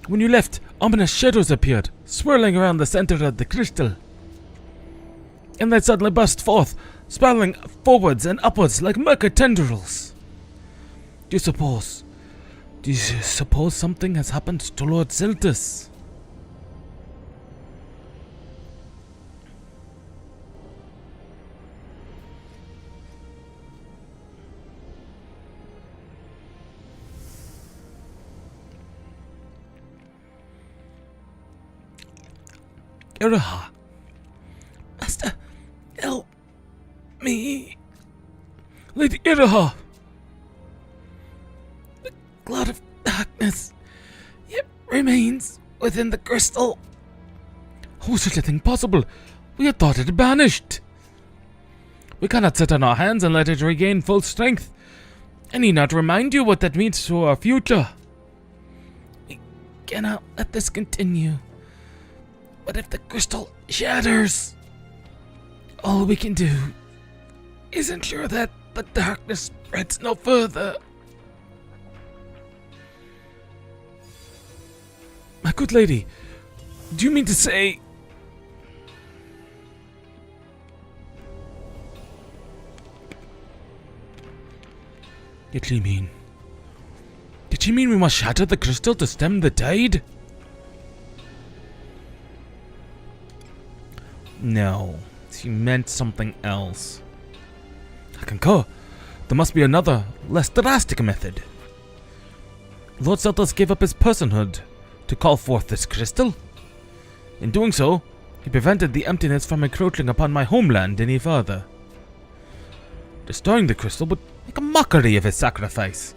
When you left, ominous shadows appeared, swirling around the center of the crystal. And they suddenly burst forth, spiraling forwards and upwards like murky tendrils. Do you suppose something has happened to Lord Celtis? Iraha. Master, help me. Lady Iraha. The cloud of darkness yet remains within the crystal. How is such a thing possible? We had thought it banished. We cannot sit on our hands and let it regain full strength. I need not remind you what that means to our future. We cannot let this continue. But if the crystal shatters, all we can do is ensure that the darkness spreads no further. My good lady, do you mean to say... Did she mean we must shatter the crystal to stem the tide? No, she meant something else. I concur. There must be another, less drastic method. Lord Zeltos gave up his personhood to call forth this crystal. In doing so, he prevented the emptiness from encroaching upon my homeland any further. Destroying the crystal would make a mockery of his sacrifice,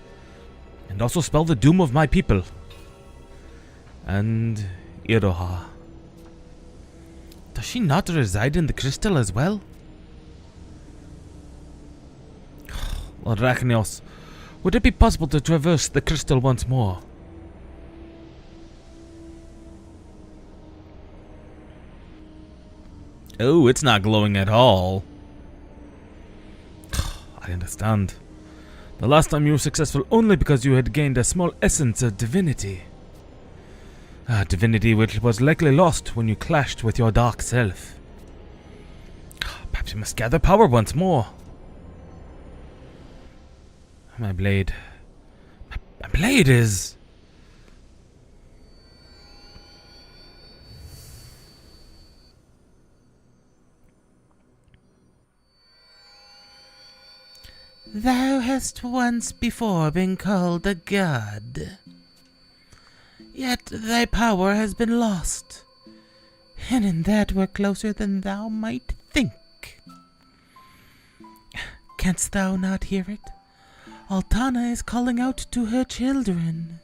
and also spell the doom of my people. And Iroha. Does she not reside in the crystal as well? Lord Rachnios, would it be possible to traverse the crystal once more? Oh, it's not glowing at all. I understand. The last time you were successful only because you had gained a small essence of divinity. Divinity which was likely lost when you clashed with your dark self. Perhaps you must gather power once more. My blade. My blade is... Thou hast once before been called a god, yet thy power has been lost, and in that we're closer than thou might think. Canst thou not hear it? Altana is calling out to her children.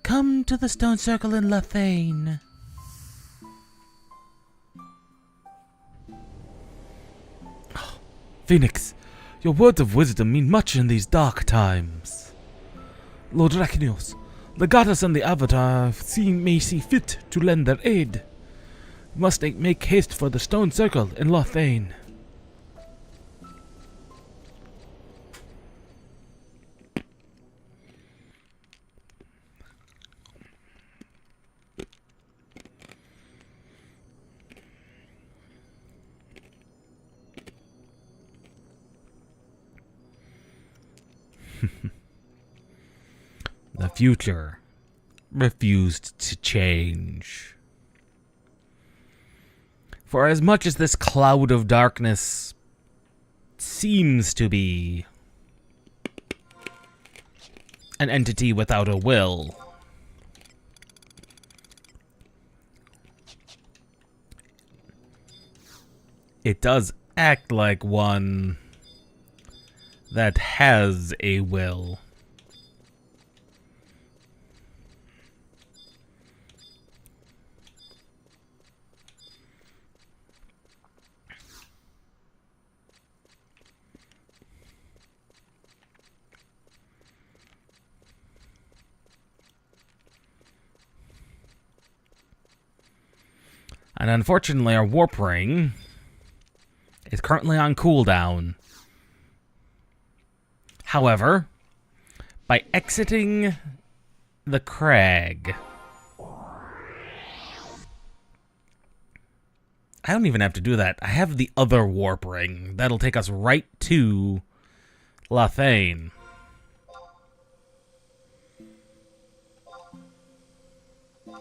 Come to the stone circle in Lathane. Phoenix, your words of wisdom mean much in these dark times. Lord Rachnios, the goddess and the avatar may see fit to lend their aid. You must make haste for the stone circle in Lothane. The future refused to change. For as much as this cloud of darkness seems to be an entity without a will, it does act like one that has a will. And unfortunately, our warp ring is currently on cooldown. However, by exiting the crag, I don't even have to do that. I have the other warp ring. That'll take us right to Lathane.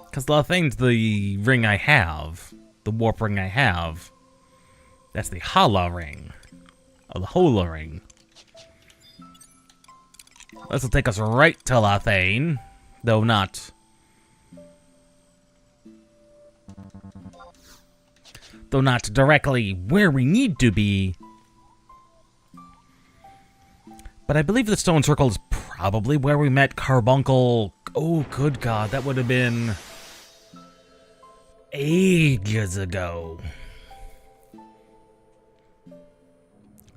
Because Lathane's the ring I have. The warp ring I have. That's the Hala ring. Or the Hola ring. This will take us right to Lathane. Though not. Though not directly where we need to be. But I believe the stone circle is probably where we met Carbuncle. Oh, good God. That would have been ages ago.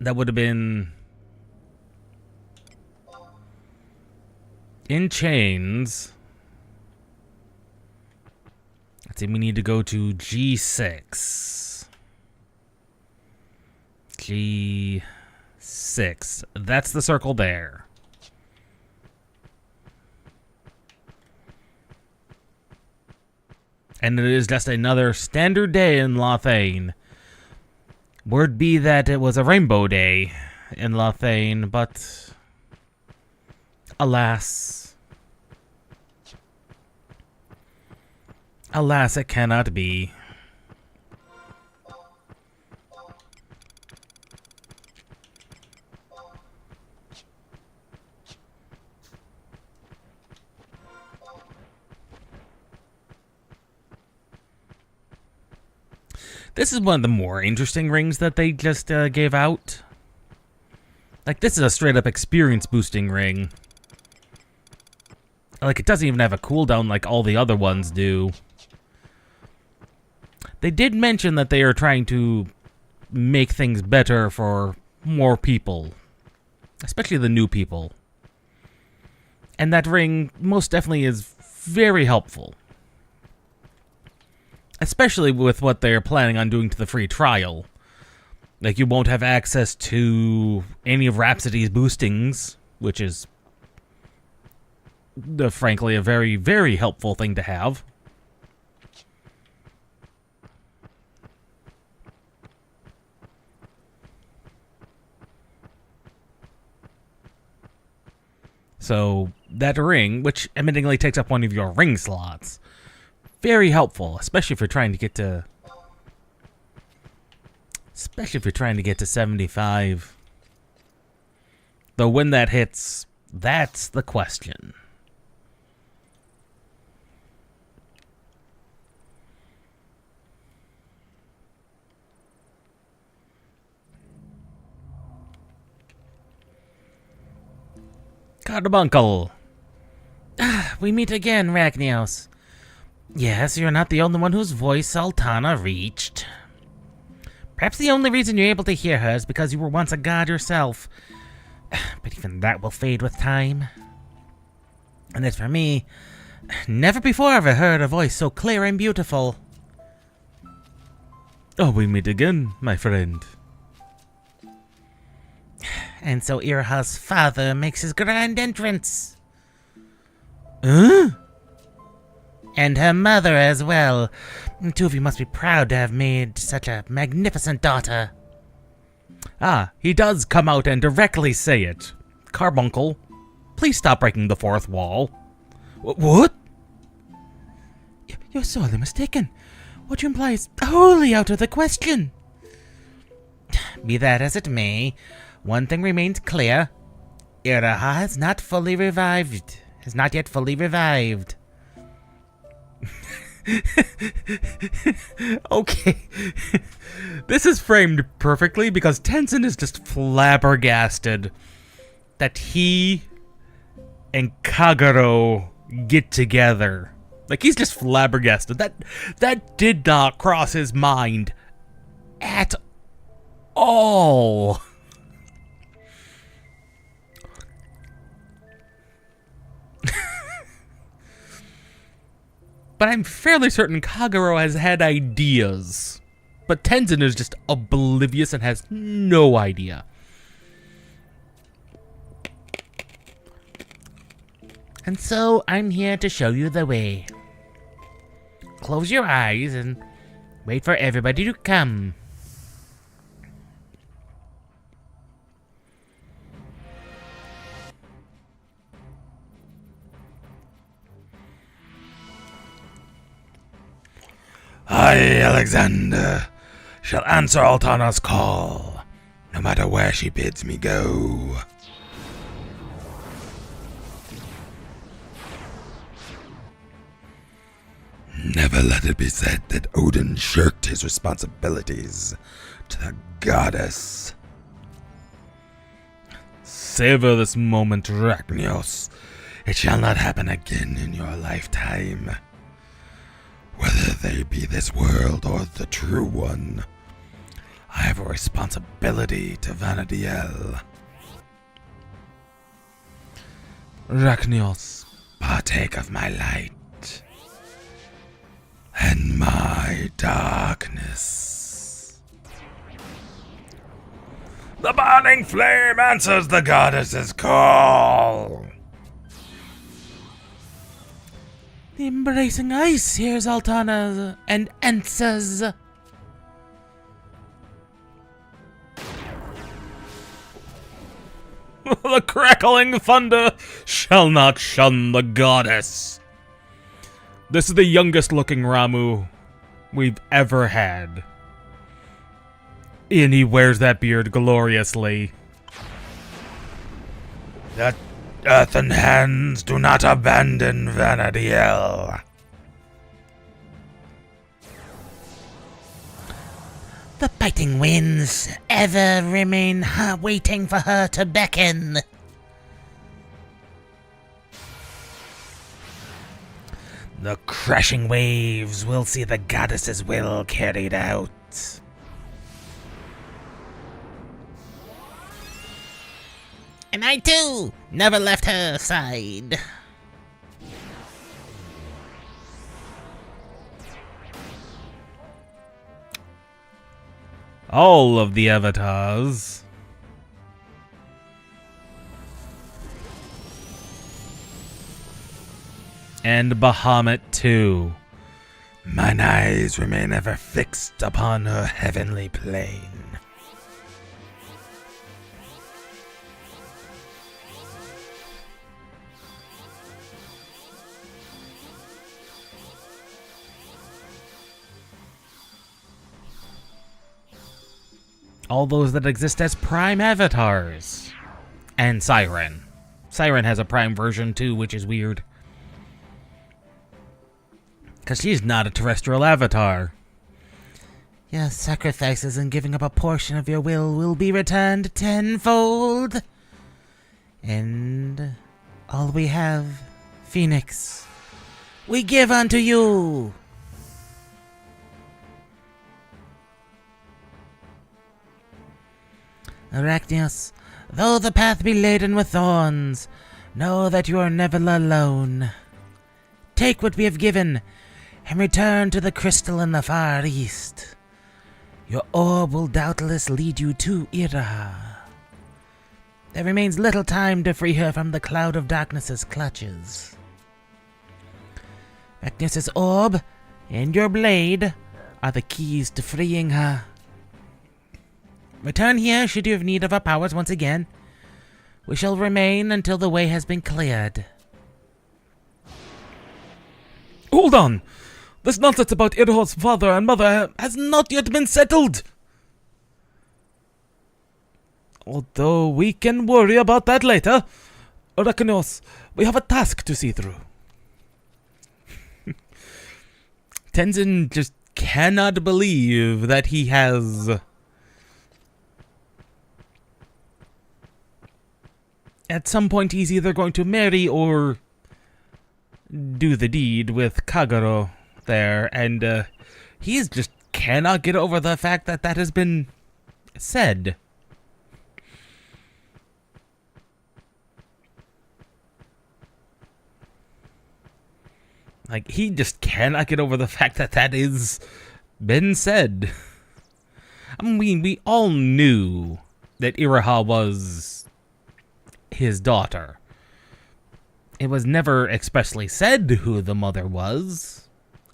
That would have been in chains. Let's see, we need to go to G6. G6. That's the circle there. And it is just another standard day in Lothane. Word be that it was a rainbow day in Lothane, but alas, it cannot be. This is one of the more interesting rings that they just gave out. Like, this is a straight-up experience-boosting ring. Like, it doesn't even have a cooldown like all the other ones do. They did mention that they are trying to make things better for more people. Especially the new people. And that ring most definitely is very helpful. Especially with what they're planning on doing to the free trial. Like, you won't have access to any of Rhapsodies' boostings, which is, frankly, a very, very helpful thing to have. So, that ring, which admittingly takes up one of your ring slots, very helpful, especially if you're trying to get to 75. Though when that hits, that's the question. Carbuncle. We meet again, Ragnios. Yes, you're not the only one whose voice Sultana reached. Perhaps the only reason you're able to hear her is because you were once a god yourself. But even that will fade with time. And as for me, never before have I heard a voice so clear and beautiful. Oh, we meet again, my friend. And so Iraha's father makes his grand entrance. Huh? And her mother as well. The two of you must be proud to have made such a magnificent daughter. Ah, he does come out and directly say it. Carbuncle, please stop breaking the fourth wall. What? You're sorely mistaken. What you imply is wholly out of the question. Be that as it may, one thing remains clear. Iraha has not yet fully revived. Okay. This is framed perfectly because Tenzin is just flabbergasted that he and Kagero get together. Like, he's just flabbergasted. That did not cross his mind at all. But I'm fairly certain Kagero has had ideas. But Tenzin is just oblivious and has no idea. And so I'm here to show you the way. Close your eyes and wait for everybody to come. I, Alexander, shall answer Altana's call, no matter where she bids me go. Never let it be said that Odin shirked his responsibilities to the goddess. Savor this moment, Ragnios. It shall not happen again in your lifetime. Whether they be this world or the true one, I have a responsibility to Vanadiel. Rachnios, Partake of my light and my darkness. The burning flame answers the goddess's call. the embracing ice hears Altana and answers. The crackling thunder shall not shun the goddess. This is the youngest looking Ramu we've ever had. And he wears that beard gloriously. The earthen hands do not abandon Vanadiel. The biting winds ever remain waiting for her to beckon. The crashing waves will see the goddess's will carried out. And I too never left her side. All of the avatars. And Bahamut too. Mine eyes remain ever fixed upon her heavenly plane. All those that exist as prime avatars. And Siren. Siren has a prime version too, which is weird. Because she's not a terrestrial avatar. Your sacrifices and giving up a portion of your will be returned tenfold. And all we have, Phoenix, we give unto you. Arachnios, though the path be laden with thorns, know that you are never alone. Take what we have given, and return to the crystal in the far east. Your orb will doubtless lead you to Iraha. There remains little time to free her from the cloud of darkness's clutches. Arachnios' orb and your blade are the keys to freeing her. Return here should you have need of our powers once again. We shall remain until the way has been cleared. Hold on! This nonsense about Irho's father and mother has not yet been settled! Although we can worry about that later. Rachnios, we have a task to see through. Tenzin just cannot believe that he has... At some point, he's either going to marry or do the deed with Kagero there, and he just cannot get over the fact that that has been said. Like, he just cannot get over the fact that that is been said. I mean, we all knew that Iraha was his daughter. It was never expressly said who the mother was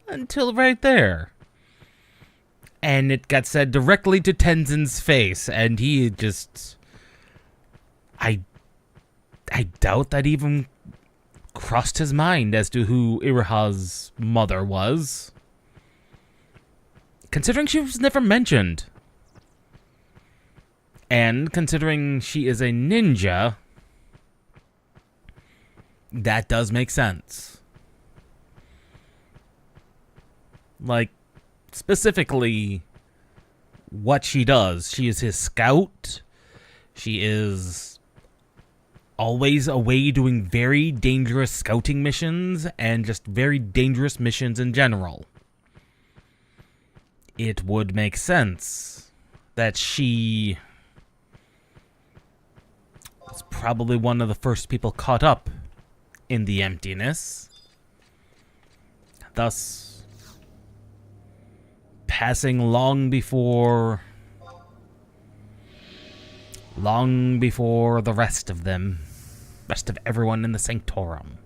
until right there. And it got said directly to Tenzin's face, and he just... I doubt that even crossed his mind as to who Iraha's mother was. Considering she was never mentioned. And considering she is a ninja, that does make sense. Like, specifically, what she does. She is his scout. She is always away doing very dangerous scouting missions and just very dangerous missions in general. it would make sense that she was probably one of the first people caught up in the emptiness, thus passing long before the rest of everyone in the Sanctorum.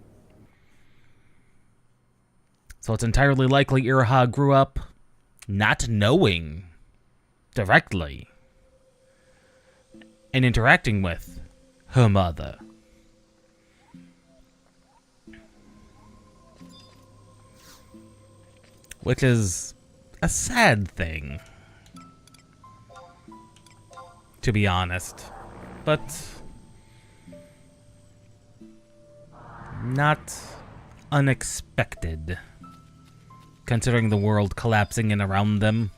So it's entirely likely Iraha grew up not knowing directly and interacting with her mother. Which is a sad thing, to be honest, but not unexpected, considering the world collapsing in around them.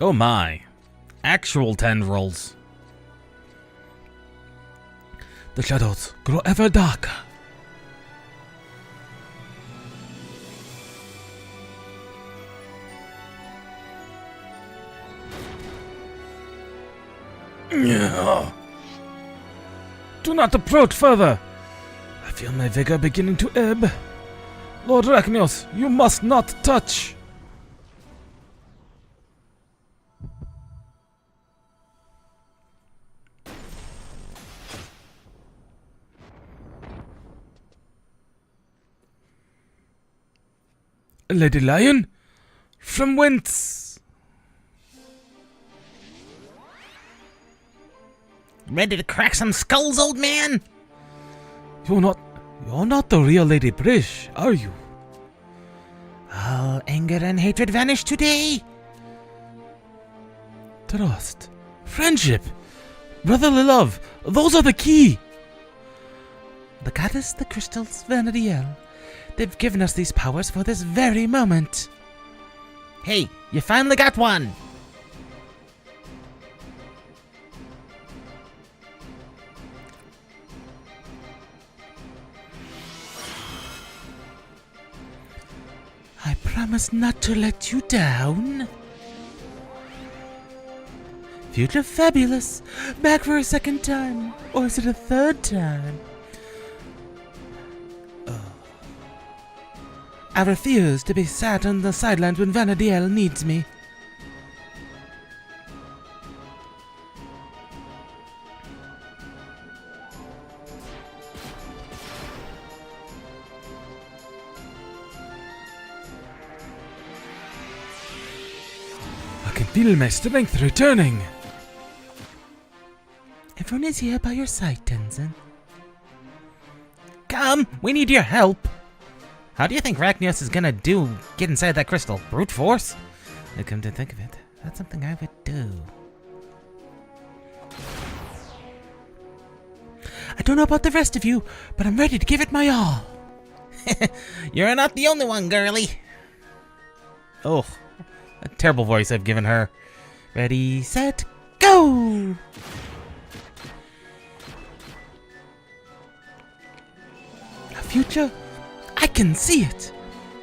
Oh my. Actual tendrils. The shadows grow ever darker. Do not approach further. I feel my vigor beginning to ebb. Lord Rachnios, you must not touch. Lady Lion? From whence? Ready to crack some skulls, old man? You're not the real Lady Brish, are you? All anger and hatred vanish today. Trust, friendship, brotherly love, those are the key. The goddess, the crystals, Vanadiel. They've given us these powers for this very moment. Hey, you finally got one. I promise not to let you down. Future Fabulous, back for a second time. Or is it a third time? I refuse to be sat on the sidelines when Vanadiel needs me. I can feel my strength returning. Everyone is here by your side, Tenzin. Come, we need your help. How do you think Rachnios is gonna get inside that crystal? Brute force? I come to think of it, that's something I would do. I don't know about the rest of you, but I'm ready to give it my all. You're not the only one, girly. Oh, a terrible voice I've given her. Ready, set, go! A future? I can see it!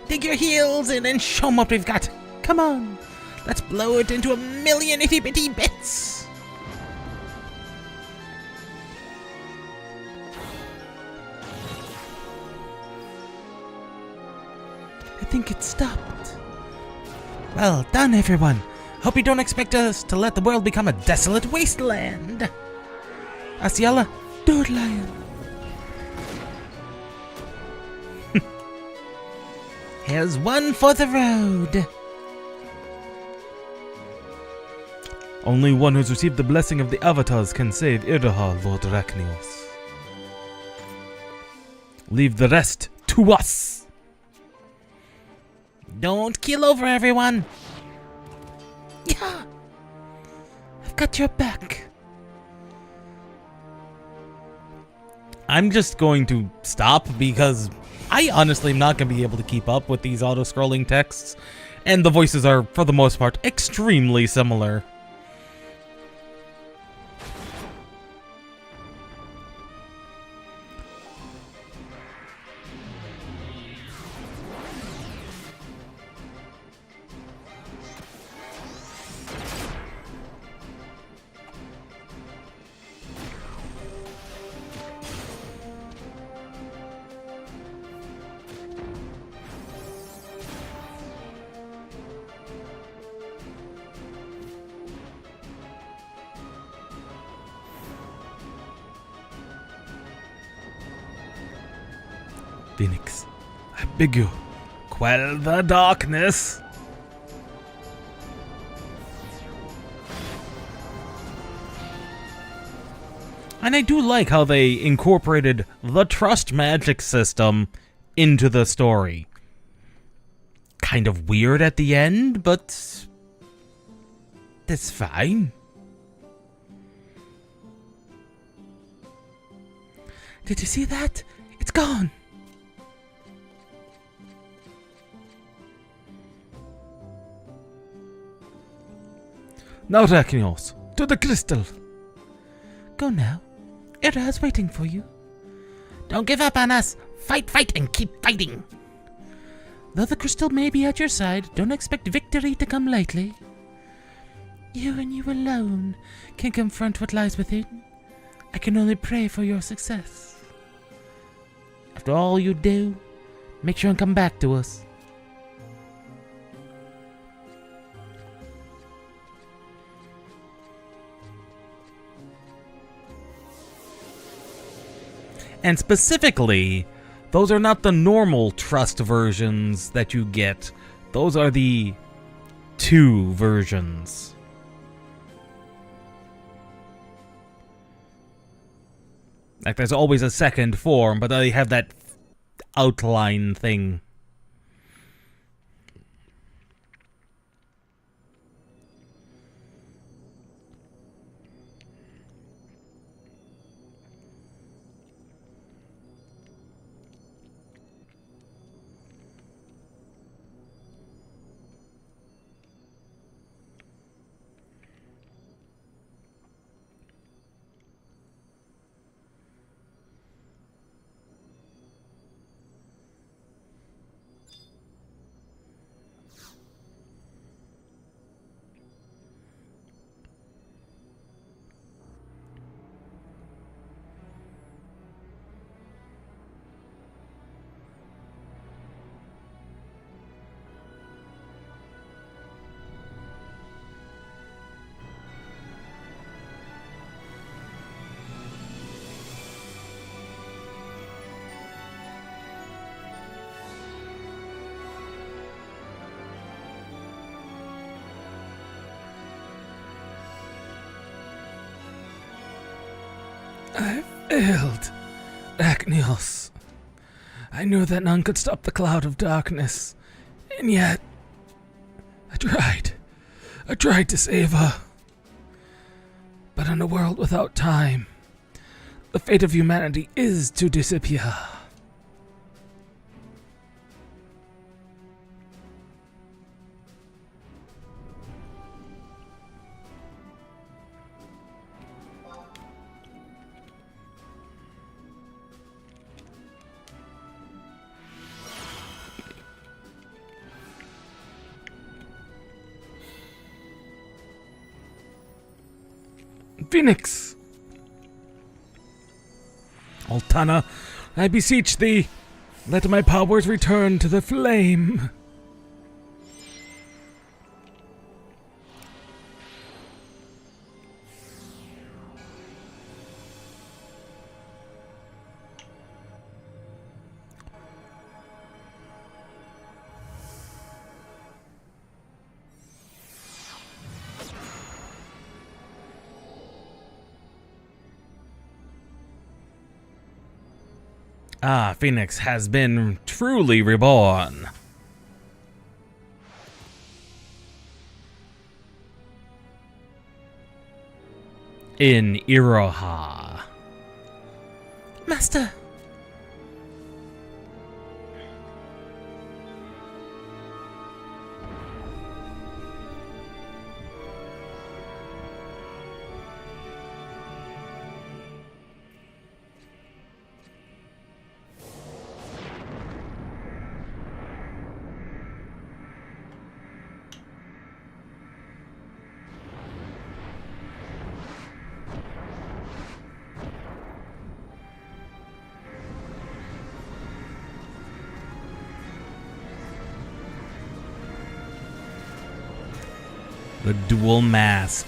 Dig your heels in and show 'em what we've got. Come on! Let's blow it into a million itty-bitty bits! I think it stopped. Well done, everyone. Hope you don't expect us to let the world become a desolate wasteland. Asiala, do it, Lion. Here's one for the road. Only one who's received the blessing of the avatars can save Idaha, Lord Arachnios. Leave the rest to us. Don't keel over, everyone. Yeah. I've got your back. I'm just going to stop because I honestly am not going to be able to keep up with these auto-scrolling texts, and the voices are, for the most part, extremely similar. Phoenix, I beg you, quell the darkness. And I do like how they incorporated the trust magic system into the story. Kind of weird at the end, but that's fine. Did you see that? It's gone. Now, Arachnios, to the crystal. Go now. Ira's waiting for you. Don't give up on us. Fight, fight, and keep fighting. Though the crystal may be at your side, don't expect victory to come lightly. You and you alone can confront what lies within. I can only pray for your success. After all you do, make sure and come back to us. And specifically, those are not the normal trust versions that you get. Those are the 2 versions. Like, there's always a second form, but they have that outline thing. I failed, Arachnios. I knew that none could stop the cloud of darkness, and yet I tried. I tried to save her. But in a world without time, the fate of humanity is to disappear. Phoenix! Altana, I beseech thee, let my powers return to the flame. Ah, Phoenix has been truly reborn. In Iroha. Master! The dual mask.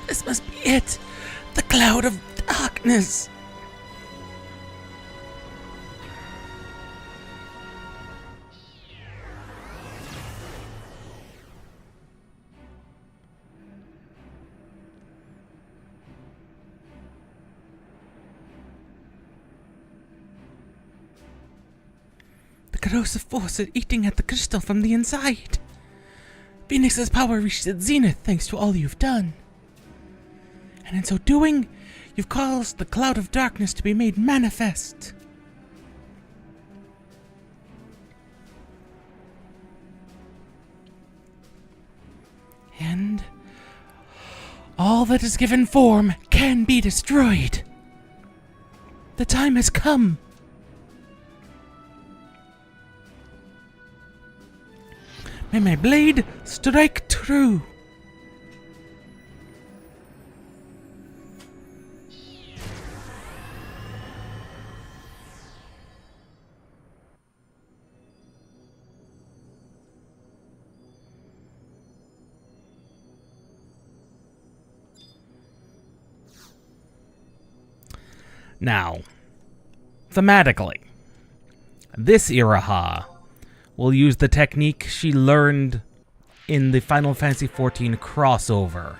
This must be it! The cloud of darkness! The corrosive force is eating at the crystal from the inside. Phoenix's power reached its zenith thanks to all you've done. And in so doing, you've caused the cloud of darkness to be made manifest. And all that is given form can be destroyed. The time has come. May my blade strike true. Now, thematically, this Iroha will use the technique she learned in the Final Fantasy XIV crossover.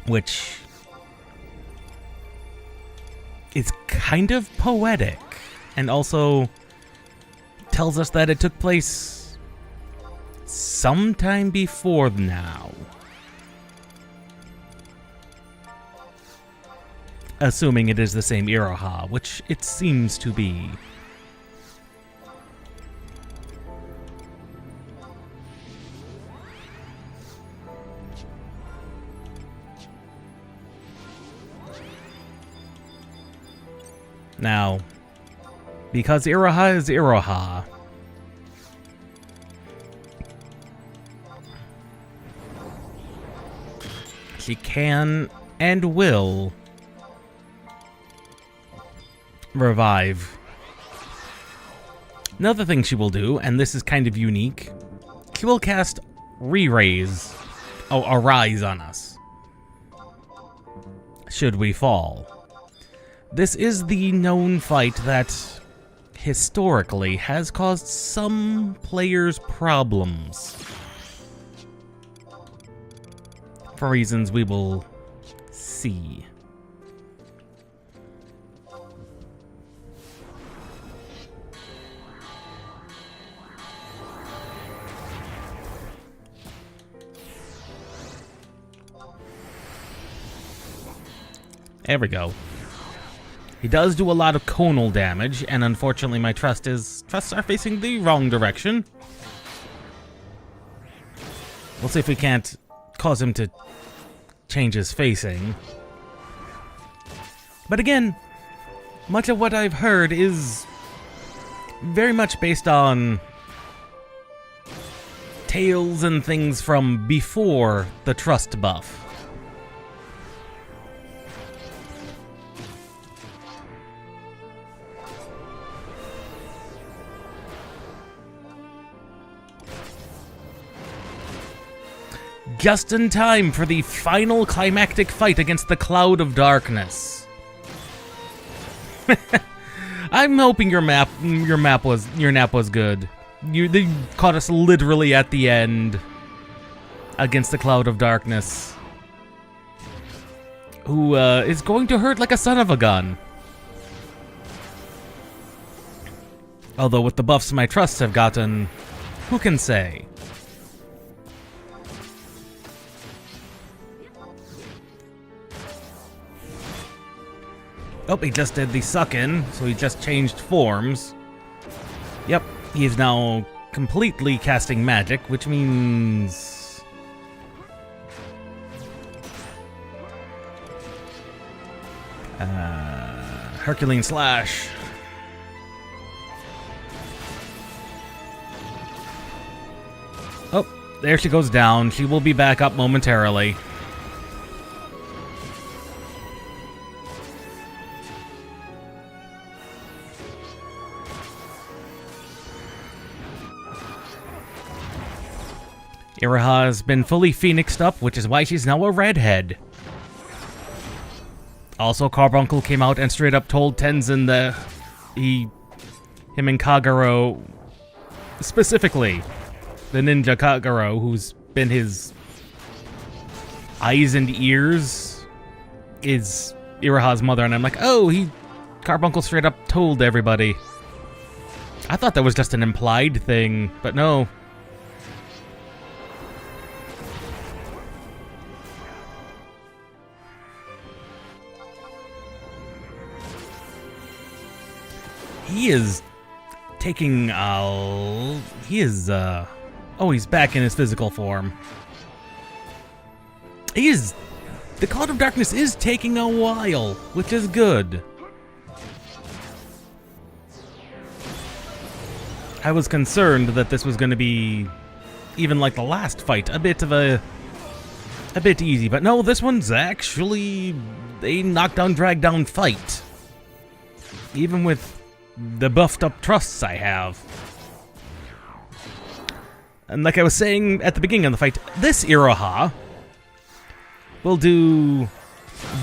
Which is kind of poetic and also tells us that it took place sometime before now. Assuming it is the same Iroha, which it seems to be. Now, because Iroha is Iroha, she can and will revive. Another thing she will do, and this is kind of unique, she will cast Re-Raise, Arise on us, should we fall. This is the known fight that historically has caused some players problems. For reasons we will see. There we go. He does do a lot of conal damage, and unfortunately my trusts are facing the wrong direction. We'll see if we can't cause him to change his facing. But again, much of what I've heard is very much based on tales and things from before the trust buff. just in time for the final climactic fight against the Cloud of Darkness. I'm hoping your nap was good. They caught us literally at the end against the Cloud of Darkness, who is going to hurt like a son of a gun. Although with the buffs my trusts have gotten, who can say? Oh, he just did the suck-in, so he just changed forms. Yep, he is now completely casting magic, which means... Herculean Slash. Oh, there she goes down. She will be back up momentarily. Iraha has been fully phoenixed up, which is why she's now a redhead. Also, Carbuncle came out and straight up told Tenzin that him and Kagero, specifically the ninja Kagero, who's been his eyes and ears, is Iraha's mother. And I'm like, oh, Carbuncle straight up told everybody. I thought that was just an implied thing, but no. He is taking, he's back in his physical form. The Cloud of Darkness is taking a while, which is good. I was concerned that this was going to be, even like the last fight, a bit easy, but no, this one's actually a knockdown, drag down fight. Even with the buffed up trusts I have. And like I was saying at the beginning of the fight, this Iraha will do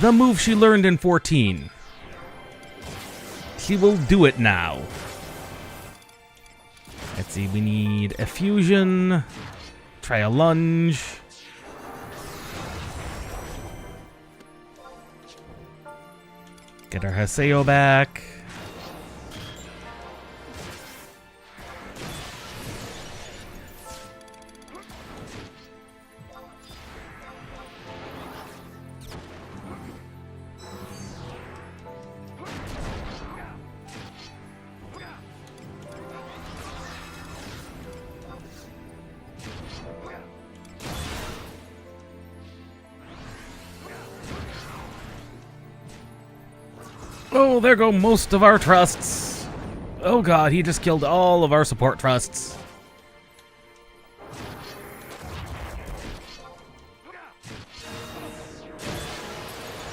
the move she learned in 14. She will do it now. Let's see, we need a fusion, try a lunge. Get our Haseo back. Oh, there go most of our trusts. Oh god, he just killed all of our support trusts.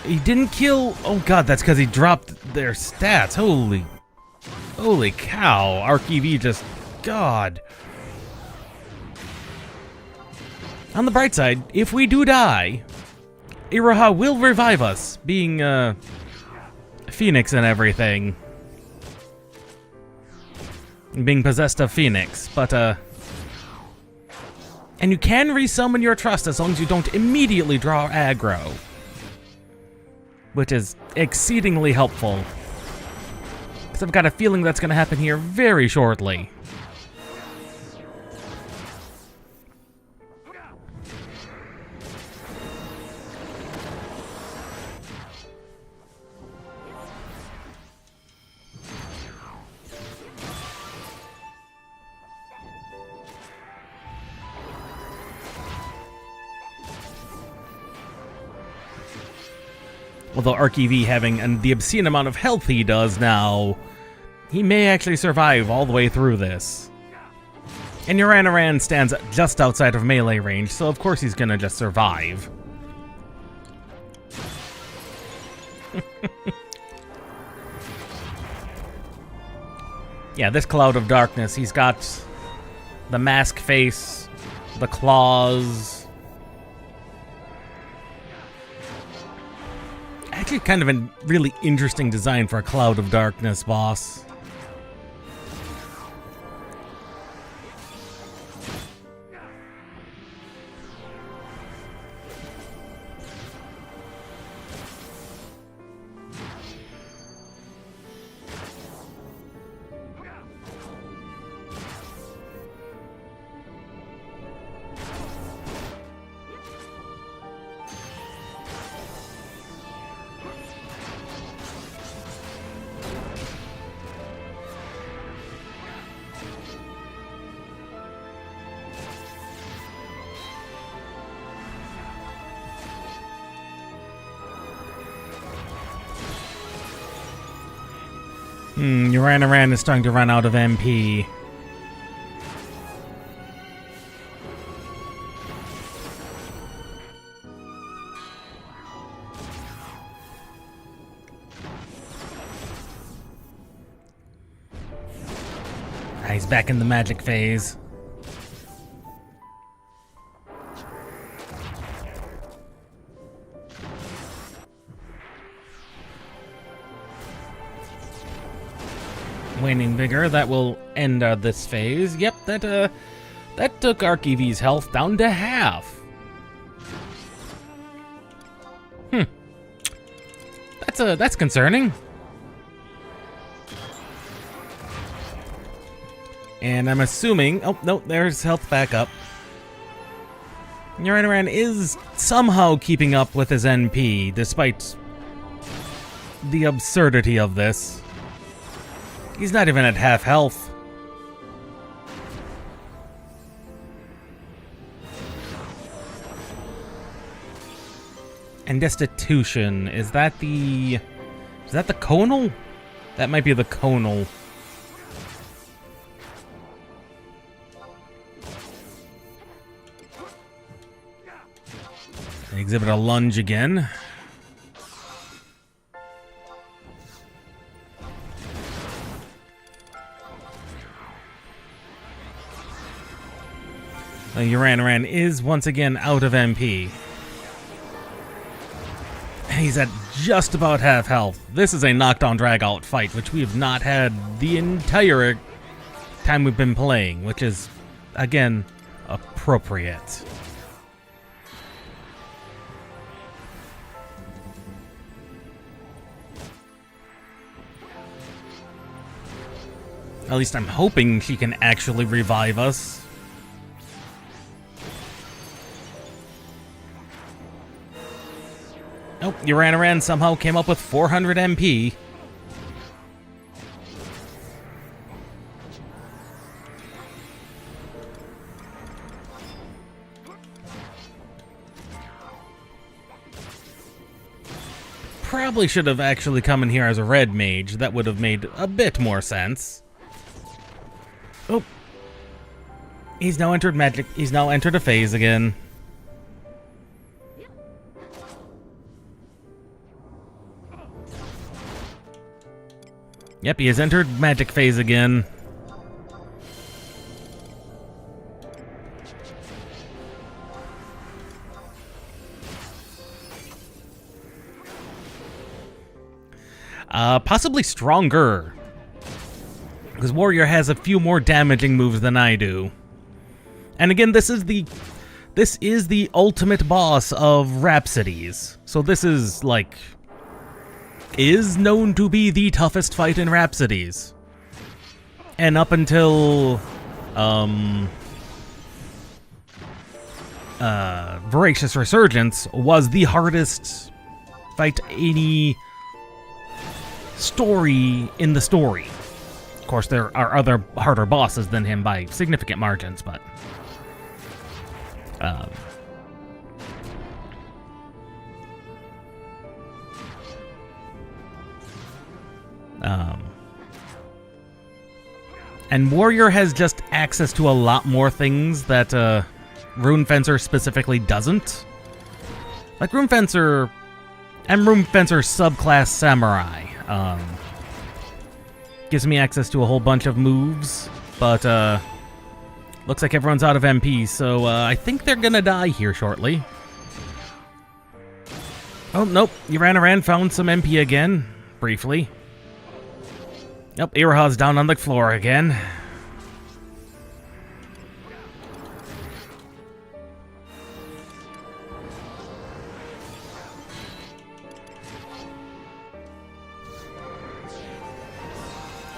He didn't kill... Oh god, that's because he dropped their stats. Holy cow. XIV just... God. On the bright side, if we do die, Iraha will revive us, being, Phoenix and everything. Being possessed of Phoenix, but, and you can resummon your trust as long as you don't immediately draw aggro. Which is exceedingly helpful. Because I've got a feeling that's going to happen here very shortly. Although XIV having the obscene amount of health he does now, he may actually survive all the way through this. And Uranaran stands just outside of melee range, so of course he's gonna just survive. Yeah, this Cloud of Darkness, he's got the mask face, the claws, actually kind of a really interesting design for a Cloud of Darkness boss. Uran is starting to run out of MP. He's back in the magic phase. Waning vigor, that will end this phase. Yep, that took XIV's health down to half. That's concerning. And I'm assuming, oh no, there's health back up. Uran is somehow keeping up with his NP, despite the absurdity of this. He's not even at half health. And destitution, is that the conal? That might be the conal. Exhibit a lunge again. Uran is once again out of MP. He's at just about half health. This is a knockdown drag-out fight, which we have not had the entire time we've been playing, which is, again, appropriate. At least I'm hoping she can actually revive us. Nope, Uran somehow came up with 400 MP. Probably should have actually come in here as a red mage. That would have made a bit more sense. Oh. He's now entered magic. He's now entered a phase again. Yep, he has entered magic phase again. Possibly stronger. Because Warrior has a few more damaging moves than I do. And again, this is the ultimate boss of Rhapsodies. So this is like is known to be the toughest fight in Rhapsodies. And up until Voracious Resurgence was the hardest fight any story in the story. Of course, there are other harder bosses than him by significant margins, but and Warrior has just access to a lot more things that Rune Fencer specifically doesn't. Like Rune Fencer and Rune Fencer subclass Samurai gives me access to a whole bunch of moves, but looks like everyone's out of MP, so I think they're gonna die here shortly. Oh, nope. Uraran found some MP again. Briefly. Yep, Iraha's down on the floor again.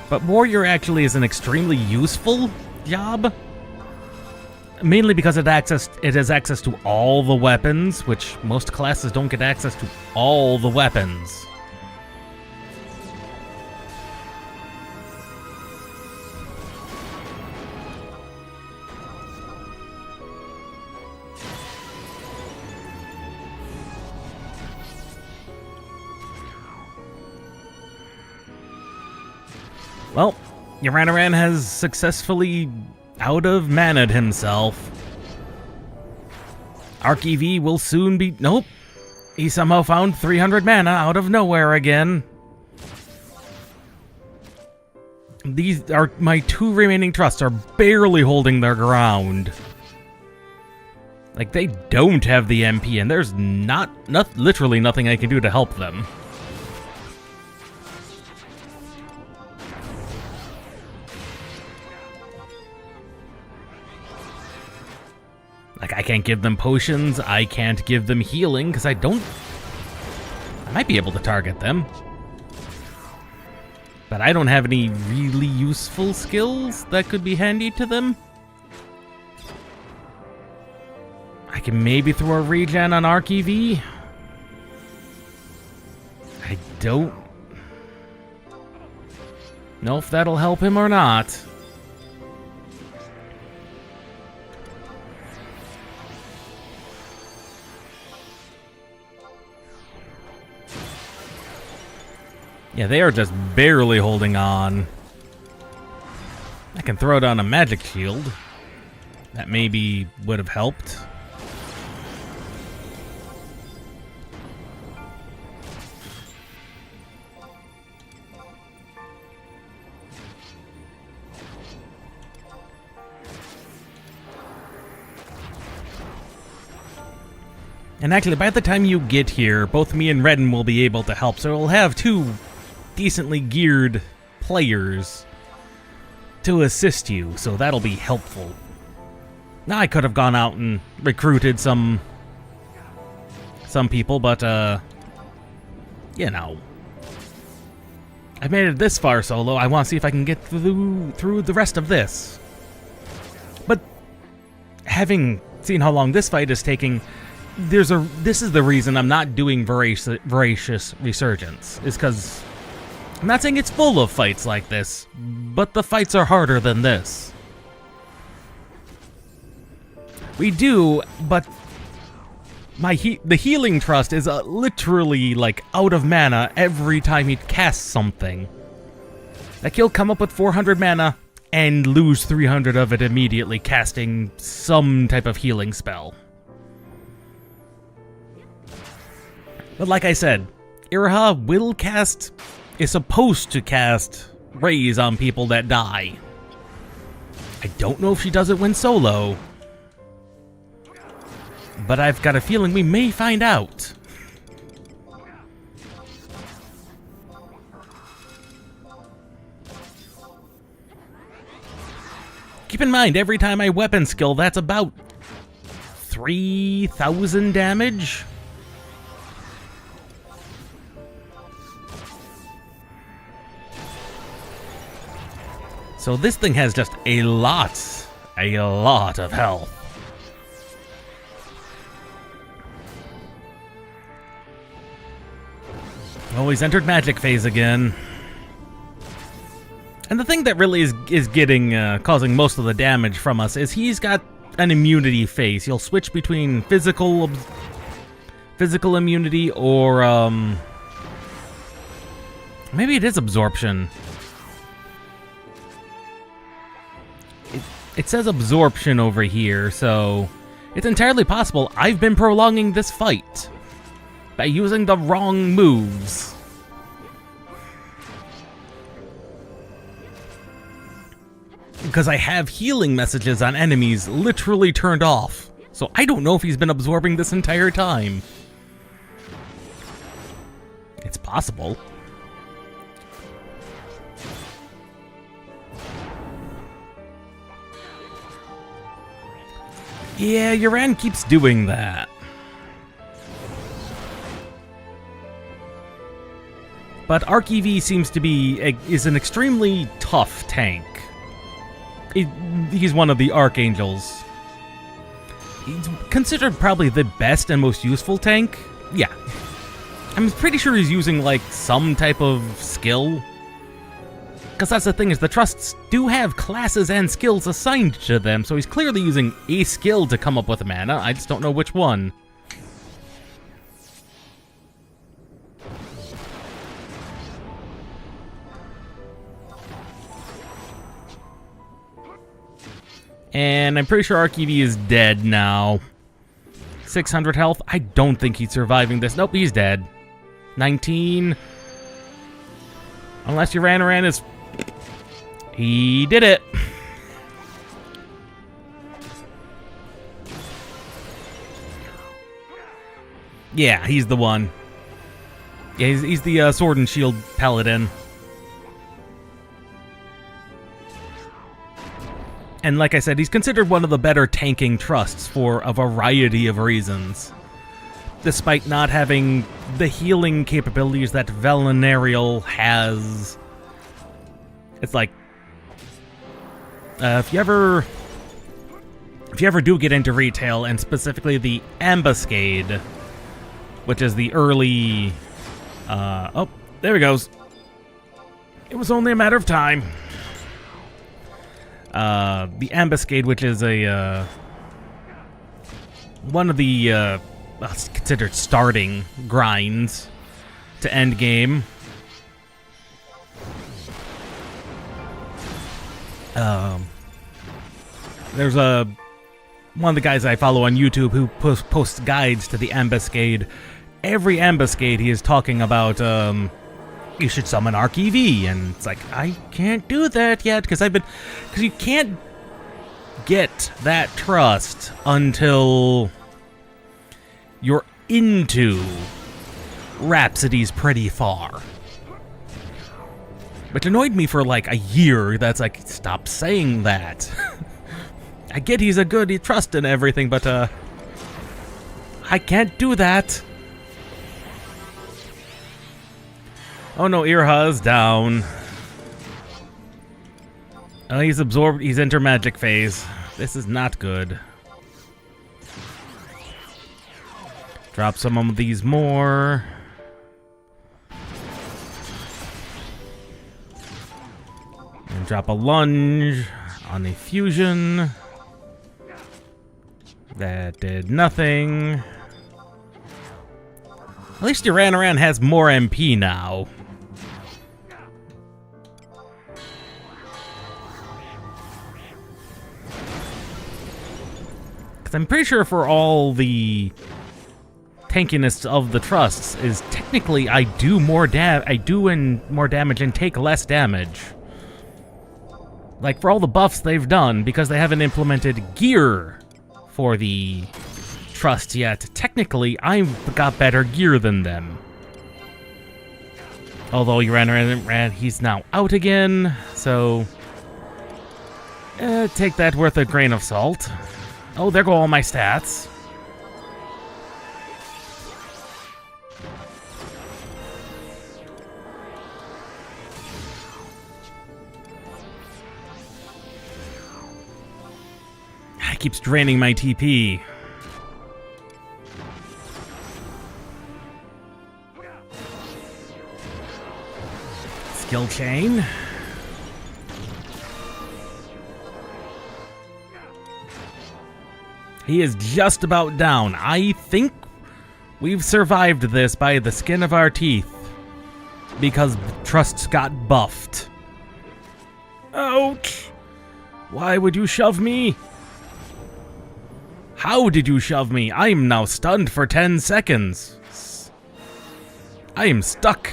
But Warrior actually is an extremely useful job. Mainly because it has access to all the weapons, which most classes don't get access to all the weapons. Well, Uraran has successfully out of mana'd himself. XIV will soon be... Nope. He somehow found 300 mana out of nowhere again. These are my two remaining trusts are barely holding their ground. Like, they don't have the MP, and there's literally nothing I can do to help them. Like, I can't give them potions, I can't give them healing, because I might be able to target them. But I don't have any really useful skills that could be handy to them. I can maybe throw a regen on XIV. I don't know if that'll help him or not. Yeah, they are just barely holding on. I can throw down a magic shield. That maybe would have helped. And actually, by the time you get here, both me and Redden will be able to help, so we'll have two decently geared players to assist you, so that'll be helpful. Now, I could have gone out and recruited some people, but, you know. I've made it this far solo, I want to see if I can get through the rest of this. But, having seen how long this fight is taking, this is the reason I'm not doing Voracious Resurgence, is because I'm not saying it's full of fights like this, but the fights are harder than this. We do, but the healing trust is literally like out of mana every time he casts something. Like, he'll come up with 400 mana and lose 300 of it immediately casting some type of healing spell. But like I said, Iraha is supposed to cast Raise on people that die. I don't know if she does it when solo, but I've got a feeling we may find out. Keep in mind, every time I weapon skill, that's about 3,000 damage. So this thing has just a lot of health. Oh, he's entered magic phase again. And the thing that really is getting causing most of the damage from us is he's got an immunity phase. He'll switch between physical immunity or maybe it is absorption. It says absorption over here, so it's entirely possible I've been prolonging this fight by using the wrong moves. Because I have healing messages on enemies literally turned off, so I don't know if he's been absorbing this entire time. possible. Yeah, Uran keeps doing that. But XIV seems to be is an extremely tough tank. He's one of the archangels. He's considered probably the best and most useful tank. Yeah. I'm pretty sure he's using, like, some type of skill. Because that's the thing, is the trusts do have classes and skills assigned to them, so he's clearly using a skill to come up with mana. I just don't know which one. And I'm pretty sure XIV is dead now. 600 health. I don't think he's surviving this. Nope, he's dead. 19. Unless Uran is... He did it. Yeah, he's the one. Yeah, he's the sword and shield paladin. And like I said, he's considered one of the better tanking trusts for a variety of reasons. Despite not having the healing capabilities that Velenarial has. It's like... if you ever do get into retail, and specifically the Ambuscade, which is the early... oh, there he goes. It was only a matter of time. The Ambuscade, which is a one of the it's considered starting grinds to end game. There's one of the guys I follow on YouTube who posts guides to the Ambuscade. Every Ambuscade he is talking about you should summon XIV, and it's like, I can't do that yet because you can't get that trust until you're into Rhapsodies pretty far. Which annoyed me for like a year. That's like, stop saying that. I get he's a good trust and everything, but I can't do that. Oh no, Irha's down. Oh, he's absorbed. He's enter magic phase. This is not good. Drop some of these more. And drop a lunge on a fusion. That did nothing. At least Uran has more MP now. I'm pretty sure for all the tankiness of the trusts is technically I do more damage and take less damage. Like for all the buffs they've done, because they haven't implemented gear for the trust yet, technically I've got better gear than them. Although Uran, he's now out again, so take that with a grain of salt. Oh, there go all my stats. It keeps draining my TP. Skill chain. He is just about down. I think we've survived this by the skin of our teeth. Because trusts got buffed. Ouch! Why would you shove me? How did you shove me? I am now stunned for 10 seconds. I am stuck.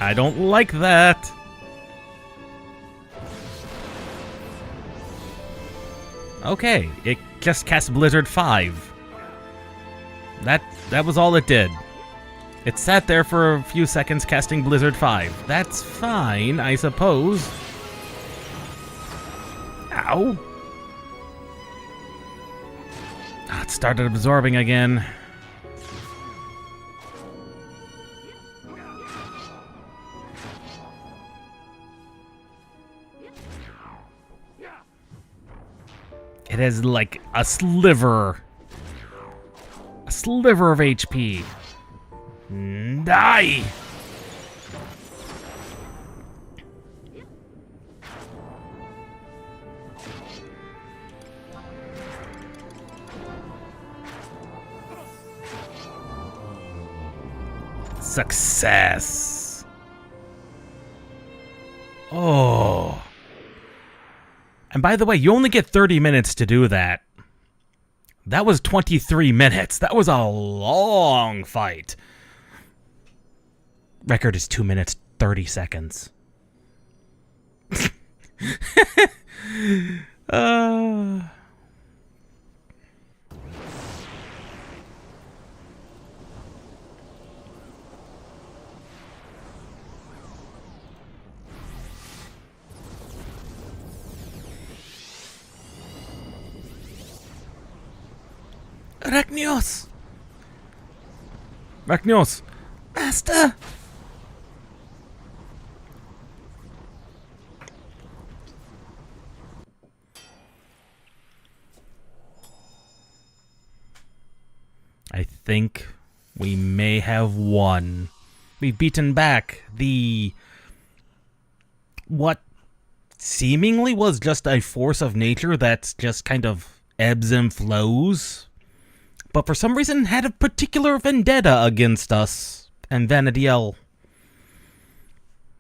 I don't like that. Okay, it just cast Blizzard 5. That was all it did. It sat there for a few seconds casting Blizzard 5. That's fine, I suppose. Ow. It started absorbing again. It has like a sliver of HP. Die! Success. Oh. And by the way, you only get 30 minutes to do that. That was 23 minutes. That was a long fight. Record is 2 minutes, 30 seconds. Arachnios! Rachnios! Master! I think we may have won. We've beaten back what seemingly was just a force of nature that's just kind of ebbs and flows, but for some reason had a particular vendetta against us and Vanadiel.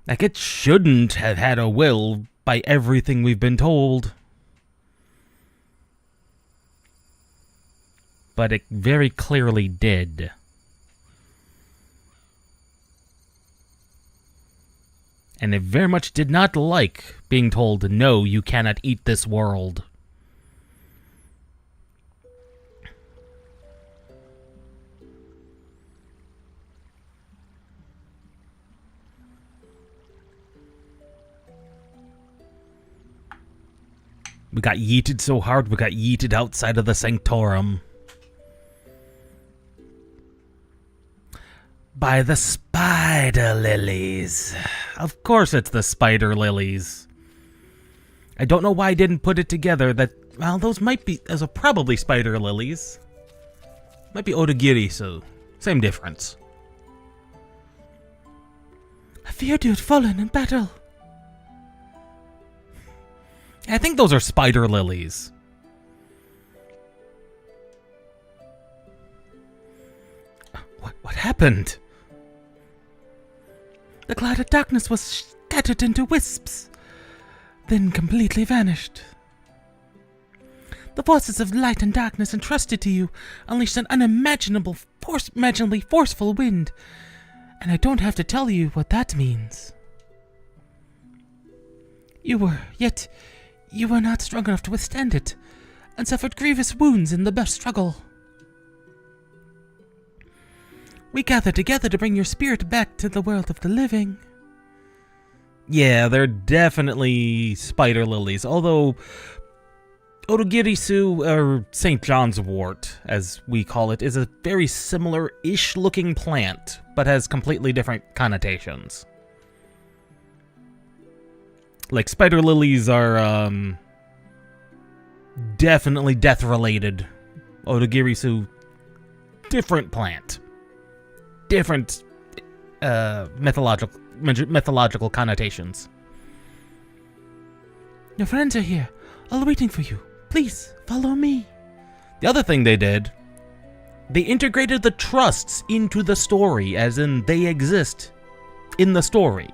Like, it shouldn't have had a will by everything we've been told. But it very clearly did. And it very much did not like being told, no, you cannot eat this world. We got yeeted so hard, we got yeeted outside of the Sanctorum. By the spider lilies. Of course it's the spider lilies. I don't know why I didn't put it together that, well, those are probably spider lilies. Might be Odagiri, so same difference. I feared you had fallen in battle. I think those are spider lilies. What happened? The cloud of darkness was scattered into wisps, then completely vanished. The forces of light and darkness entrusted to you unleashed an unimaginably forceful wind, and I don't have to tell you what that means. You were not strong enough to withstand it, and suffered grievous wounds in the struggle. We gathered together to bring your spirit back to the world of the living. Yeah, they're definitely spider lilies, although Odogirisu, or St. John's wort, as we call it, is a very similar-ish looking plant, but has completely different connotations. Like, spider lilies are, definitely death-related. Odogirisu, different plant. Different, mythological connotations. Your friends are here, all waiting for you. Please, follow me. The other thing they did, they integrated the trusts into the story, as in they exist in the story.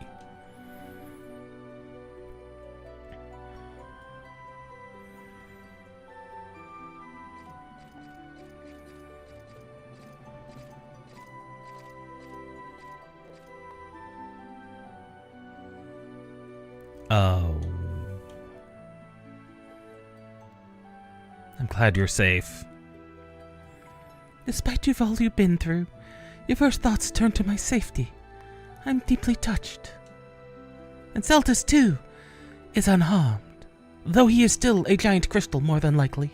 Oh. I'm glad you're safe. Despite all you've been through, your first thoughts turn to my safety. I'm deeply touched. And Celtus, too, is unharmed, though he is still a giant crystal, more than likely.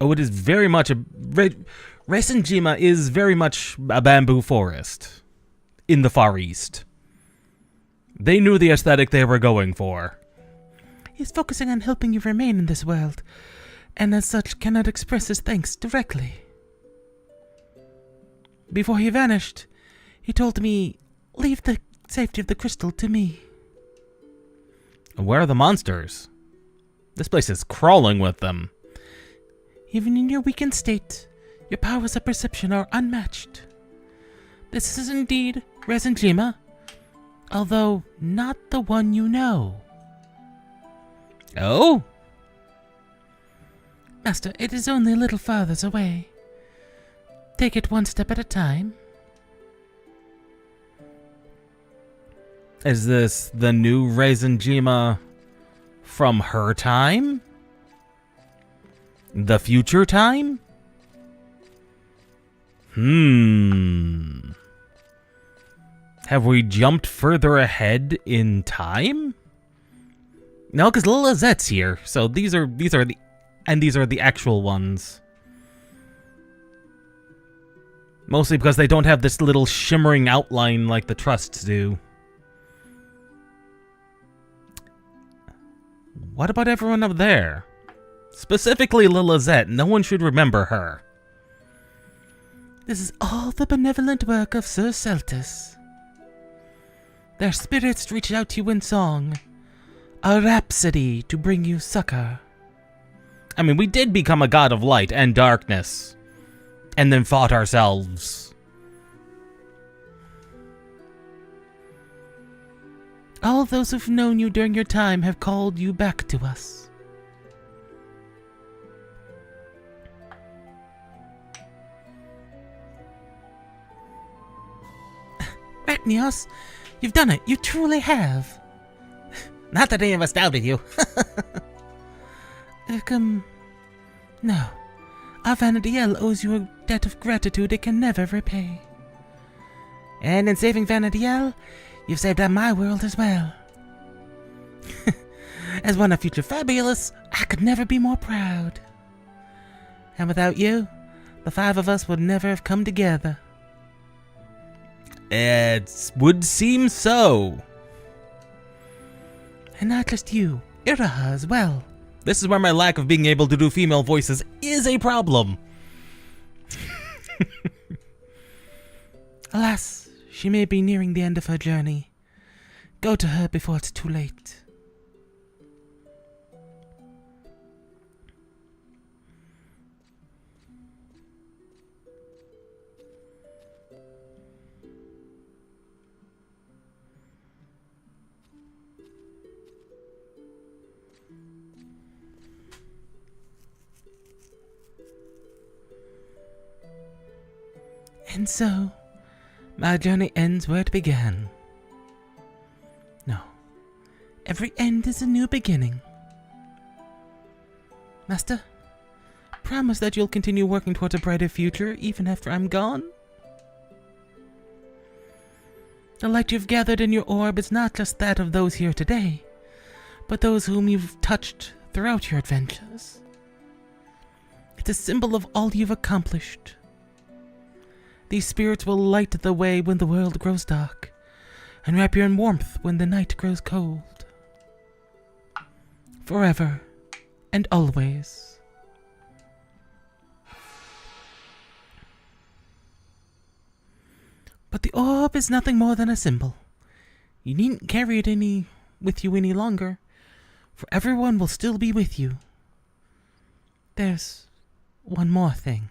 Oh, it is very much a... Resenjima is very much a bamboo forest in the Far East. They knew the aesthetic they were going for. He's focusing on helping you remain in this world, and as such cannot express his thanks directly. Before he vanished, he told me, leave the safety of the crystal to me. Where are the monsters? This place is crawling with them. Even in your weakened state, your powers of perception are unmatched. This is indeed Resenjima, although not the one you know. Oh? Master, it is only a little farther away. Take it one step at a time. Is this the new Resenjima from her time? The future time? Have we jumped further ahead in time? No, because Lizette's here, so these are the actual ones. Mostly because they don't have this little shimmering outline like the trusts do. What about everyone up there? Specifically Lilizette, no one should remember her. This is all the benevolent work of Sir Celtus. Their spirits reached out to you in song, a rhapsody to bring you succor. I mean, we did become a god of light and darkness, and then fought ourselves. All those who've known you during your time have called you back to us. Rachnios, you've done it. You truly have. Not that any of us doubted you. No. Our Vanadiel owes you a debt of gratitude it can never repay. And in saving Vanadiel, you've saved out my world as well. As one of Future Fabulous, I could never be more proud. And without you, the five of us would never have come together. It would seem so. And not just you, Iraha as well. This is where my lack of being able to do female voices is a problem. Alas, she may be nearing the end of her journey. Go to her before it's too late. And so, my journey ends where it began. No, every end is a new beginning. Master, promise that you'll continue working towards a brighter future even after I'm gone? The light you've gathered in your orb is not just that of those here today, but those whom you've touched throughout your adventures. It's a symbol of all you've accomplished. These spirits will light the way when the world grows dark, and wrap you in warmth when the night grows cold. Forever and always. But the orb is nothing more than a symbol. You needn't carry it with you any longer, for everyone will still be with you. There's one more thing.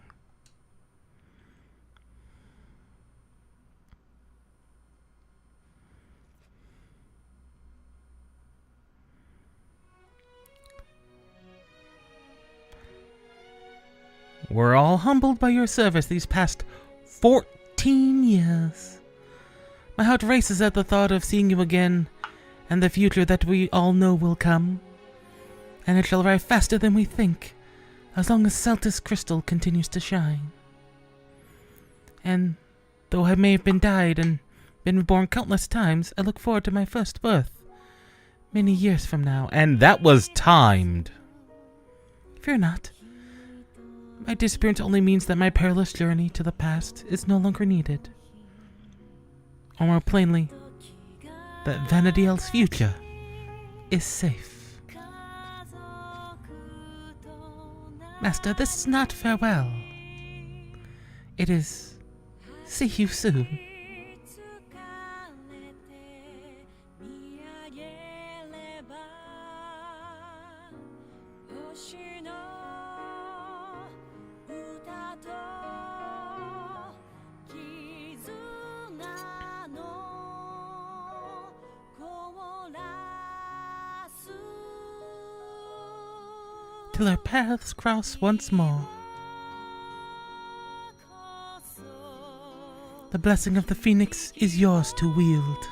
We're all humbled by your service these past 14 years. My heart races at the thought of seeing you again, and the future that we all know will come. And it shall arrive faster than we think, as long as Celtis crystal continues to shine. And though I may have been died and been reborn countless times, I look forward to my first birth many years from now. And that was timed. Fear not. My disappearance only means that my perilous journey to the past is no longer needed. Or more plainly, that Vanadiel's future is safe. Master, this is not farewell. It is see you soon. Till our paths cross once more. The blessing of the Phoenix is yours to wield.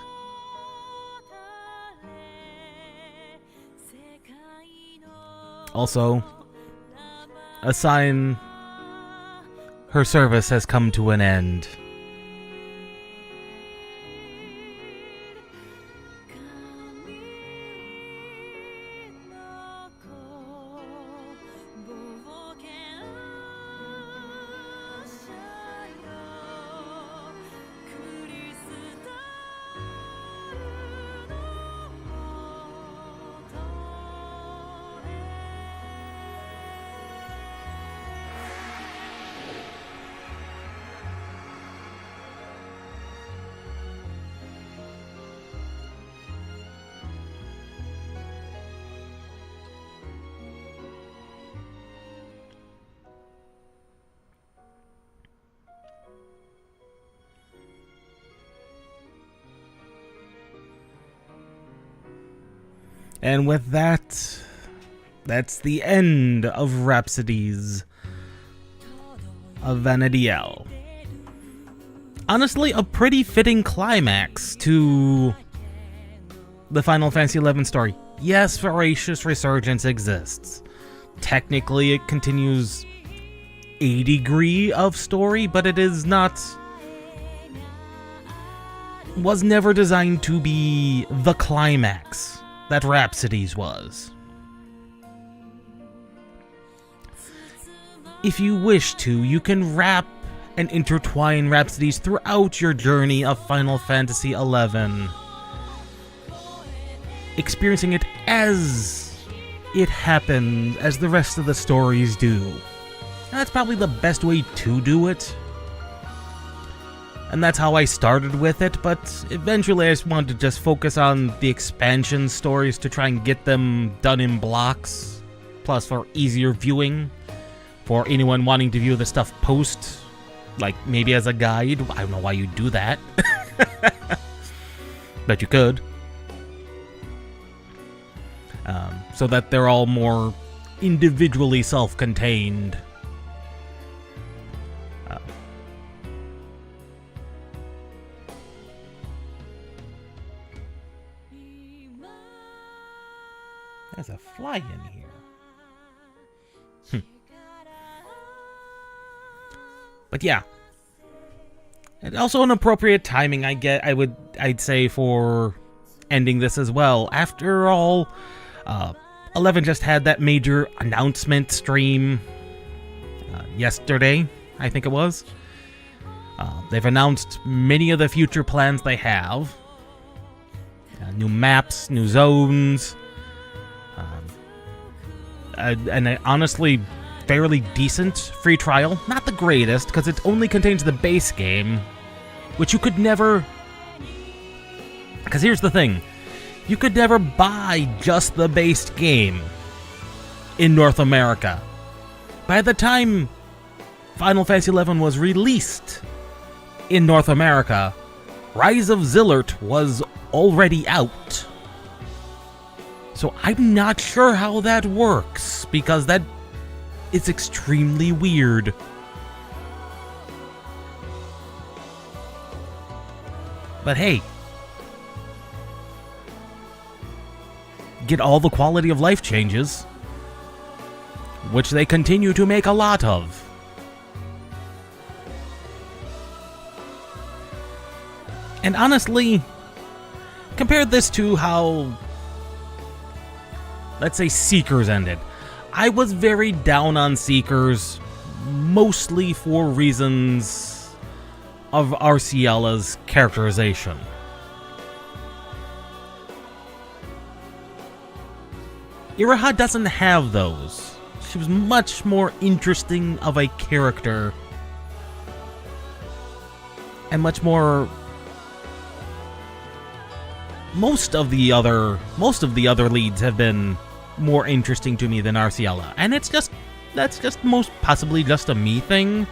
Also, a sign her service has come to an end. And with that, that's the end of Rhapsodies of Vanadiel. Honestly, a pretty fitting climax to the Final Fantasy XI story. Yes, Voracious Resurgence exists. Technically, it continues a degree of story, but it is not... was never designed to be the climax that Rhapsodies was. If you wish to, you can wrap and intertwine Rhapsodies throughout your journey of Final Fantasy XI, experiencing it as it happened, as the rest of the stories do. And that's probably the best way to do it. And that's how I started with it, but eventually I just wanted to just focus on the expansion stories to try and get them done in blocks, plus for easier viewing, for anyone wanting to view the stuff post, like maybe as a guide. I don't know why you'd do that, but you could. So that they're all more individually self-contained. There's a fly in here. But yeah. And also an appropriate timing, I'd say, for ending this as well. After all, 11 just had that major announcement stream yesterday, I think it was. They've announced many of the future plans they have. New maps, new zones. And an honestly fairly decent free trial. Not the greatest, because it only contains the base game, which you could never... Because here's the thing. You could never buy just the base game in North America. By the time Final Fantasy XI was released in North America, Rise of Zillert was already out. So I'm not sure how that works, because it's extremely weird. But hey, get all the quality of life changes. which they continue to make a lot of. And honestly, compare this to how, let's say, Seekers ended. I was very down on Seekers, mostly for reasons of Arciela's characterization. Iraha doesn't have those. She was much more interesting of a character, and much more. Most of the other leads have been more interesting to me than Arciela, and that's just most possibly just a me thing.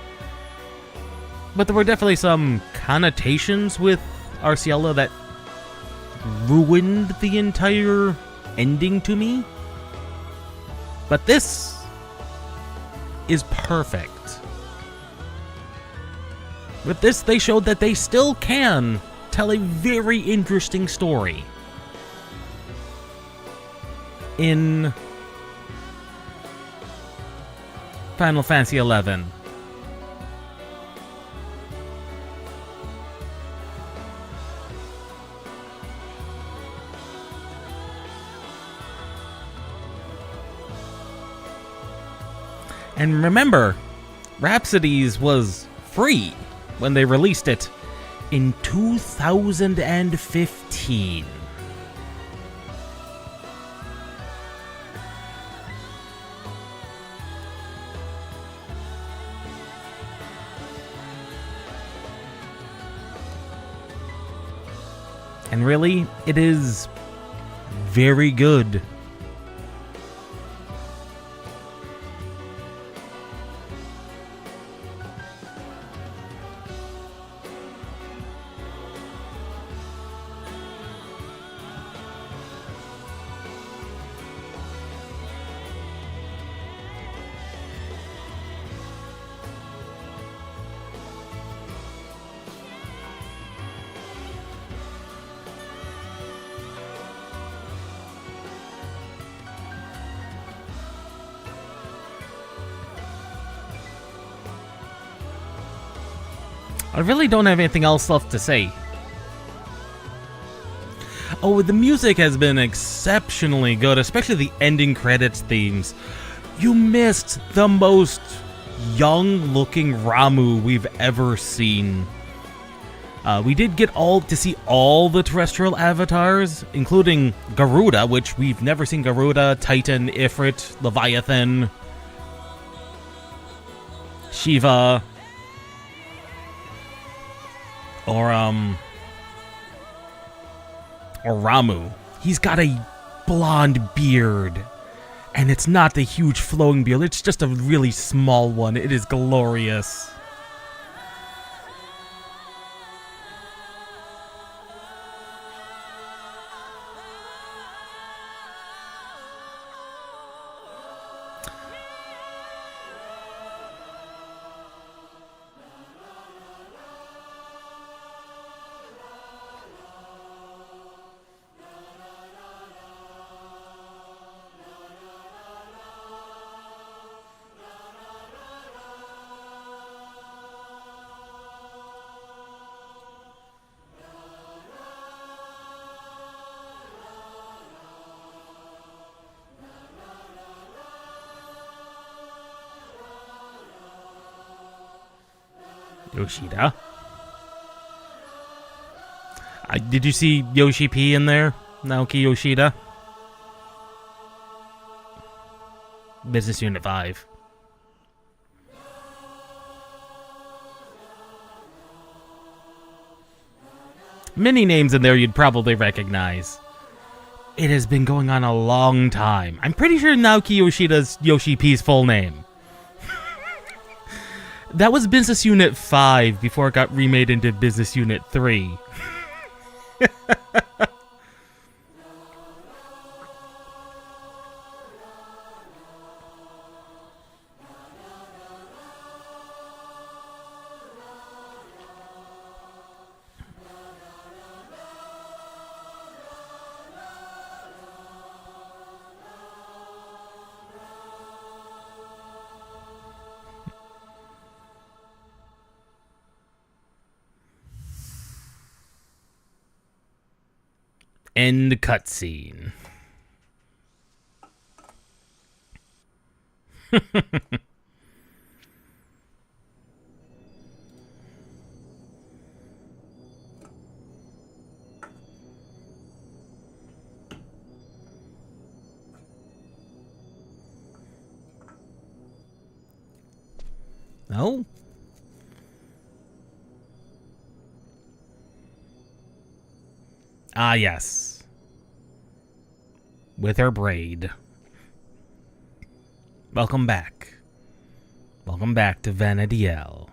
But there were definitely some connotations with Arciela that ruined the entire ending to me. But this is perfect. With this, they showed that they still can tell a very interesting story in Final Fantasy XI. And remember, Rhapsodies was free when they released it in 2015. And really, it is very good. I really don't have anything else left to say. Oh, the music has been exceptionally good, especially the ending credits themes. You missed the most young-looking Ramu we've ever seen. We did get to see all the terrestrial avatars, including Garuda, which we've never seen Garuda, Titan, Ifrit, Leviathan, Shiva, or Ramu. He's got a blonde beard, and it's not the huge flowing beard, it's just a really small one. It is glorious. Yoshida. Did you see Yoshi P in there? Naoki Yoshida? Business Unit 5. Many names in there you'd probably recognize. It has been going on a long time. I'm pretty sure Naoki Yoshida's Yoshi P's full name. That was Business Unit 5 before it got remade into Business Unit 3. End cutscene. No? Ah, yes. With her braid. Welcome back. Welcome back to Vanadiel.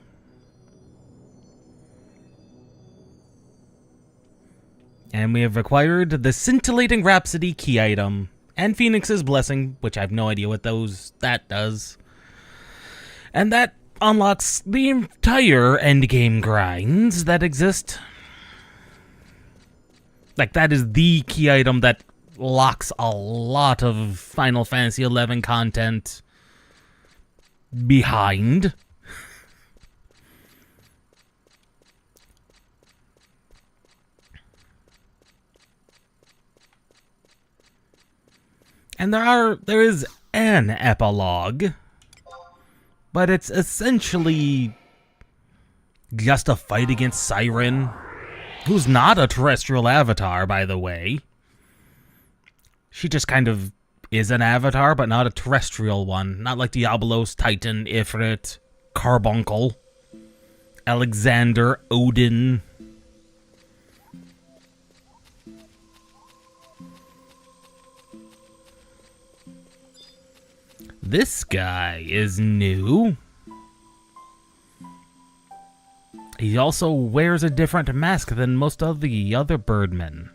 And we have acquired the scintillating Rhapsody key item and Phoenix's blessing, which I have no idea what that does. And that unlocks the entire endgame grinds that exist. Like, that is the key item that locks a lot of Final Fantasy XI content behind. And there is an epilogue, but it's essentially just a fight against Siren, who's not a terrestrial avatar, by the way. She just kind of is an avatar, but not a terrestrial one. Not like Diablos, Titan, Ifrit, Carbuncle, Alexander, Odin. This guy is new. He also wears a different mask than most of the other birdmen.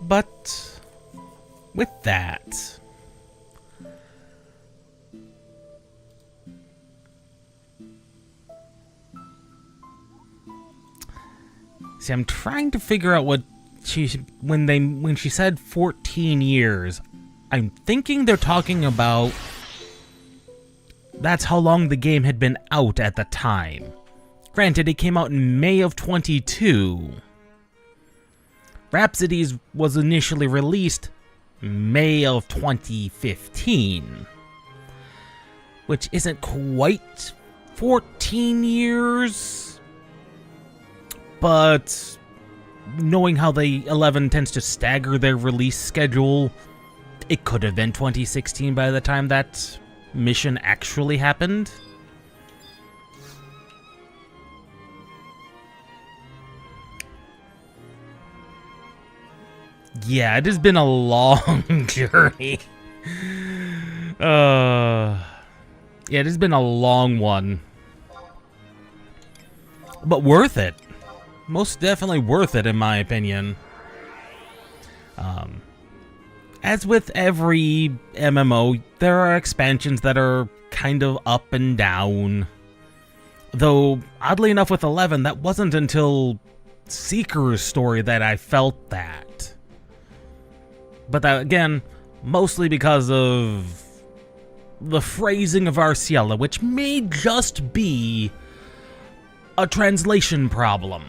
But with that, see, I'm trying to figure out what when she said 14 years, I'm thinking they're talking about that's how long the game had been out at the time. Granted, it came out in May of 22. Rhapsodies was initially released May of 2015, which isn't quite 14 years, but knowing how the 11 tends to stagger their release schedule, it could have been 2016 by the time that mission actually happened. Yeah, it has been a long journey. Yeah, it has been a long one. But worth it. Most definitely worth it, in my opinion. As with every MMO, there are expansions that are kind of up and down. Though, oddly enough, with 11, that wasn't until Seeker's story that I felt that. But that, again, mostly because of the phrasing of Arciela, which may just be a translation problem.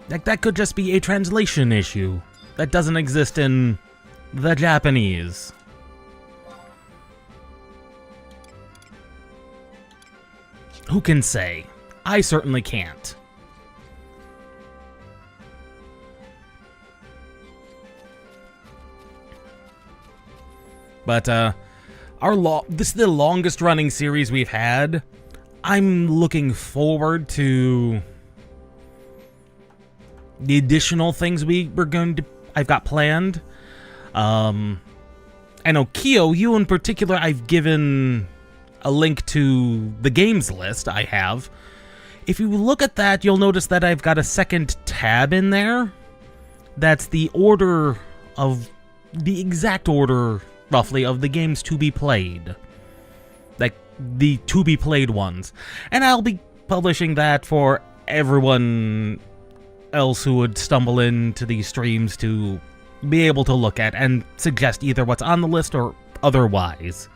Like, that could just be a translation issue that doesn't exist in the Japanese. Who can say? I certainly can't. But, this is the longest running series we've had. I'm looking forward to the additional things I've got planned. I know, Kyo, you in particular, I've given a link to the games list I have. If you look at that, you'll notice that I've got a second tab in there. That's the exact order, roughly, of the games to be played. Like, the to be played ones. And I'll be publishing that for everyone else who would stumble into these streams to be able to look at and suggest either what's on the list or otherwise.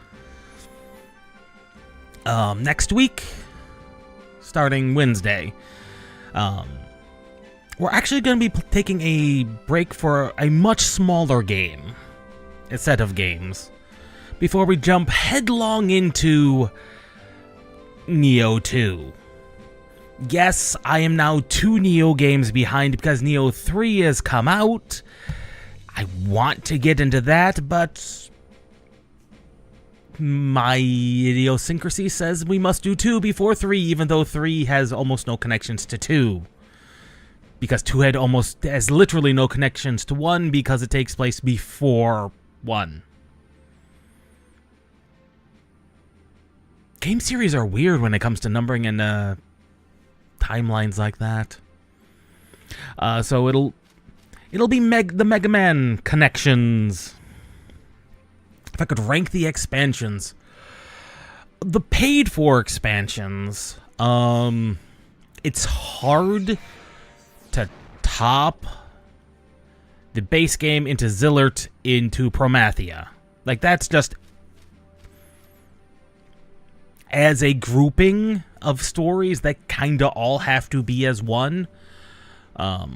Next week, starting Wednesday, we're actually going to be taking a break for a much smaller game, a set of games, before we jump headlong into Neo 2. Yes, I am now 2 Neo games behind because Neo 3 has come out. I want to get into that, but my idiosyncrasy says we must do 2 before 3, even though 3 has almost no connections to 2. Because 2 has literally no connections to 1 because it takes place before 1. Game series are weird when it comes to numbering and timelines like that. So it'll be the Mega Man connections. If I could rank the expansions, the paid for expansions, it's hard to top the base game into Zillert into Promathia. Like, that's just as a grouping of stories that kinda all have to be as one. But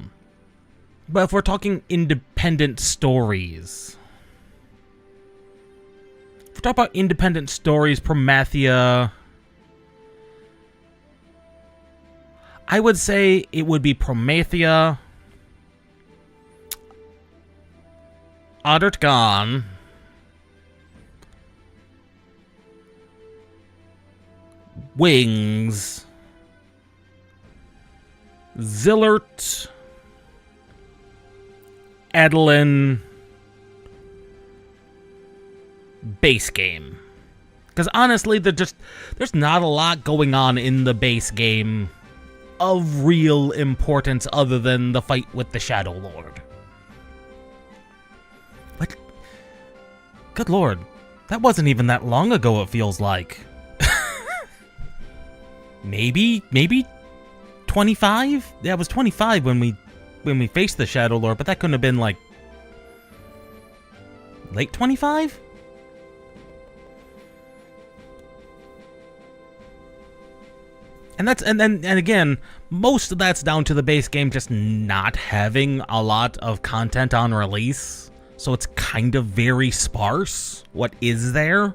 if we're talking independent stories, Promathia, I would say it would be Promathia, Oddert Gone, Wings, Zillert, Adeline, base game. Because honestly, there's not a lot going on in the base game of real importance other than the fight with the Shadow Lord. But, good lord, that wasn't even that long ago, it feels like. Maybe 25? Yeah, it was 25 when we faced the Shadow Lord, but that couldn't have been like late 25? And again, most of that's down to the base game just not having a lot of content on release. So it's kind of very sparse what is there.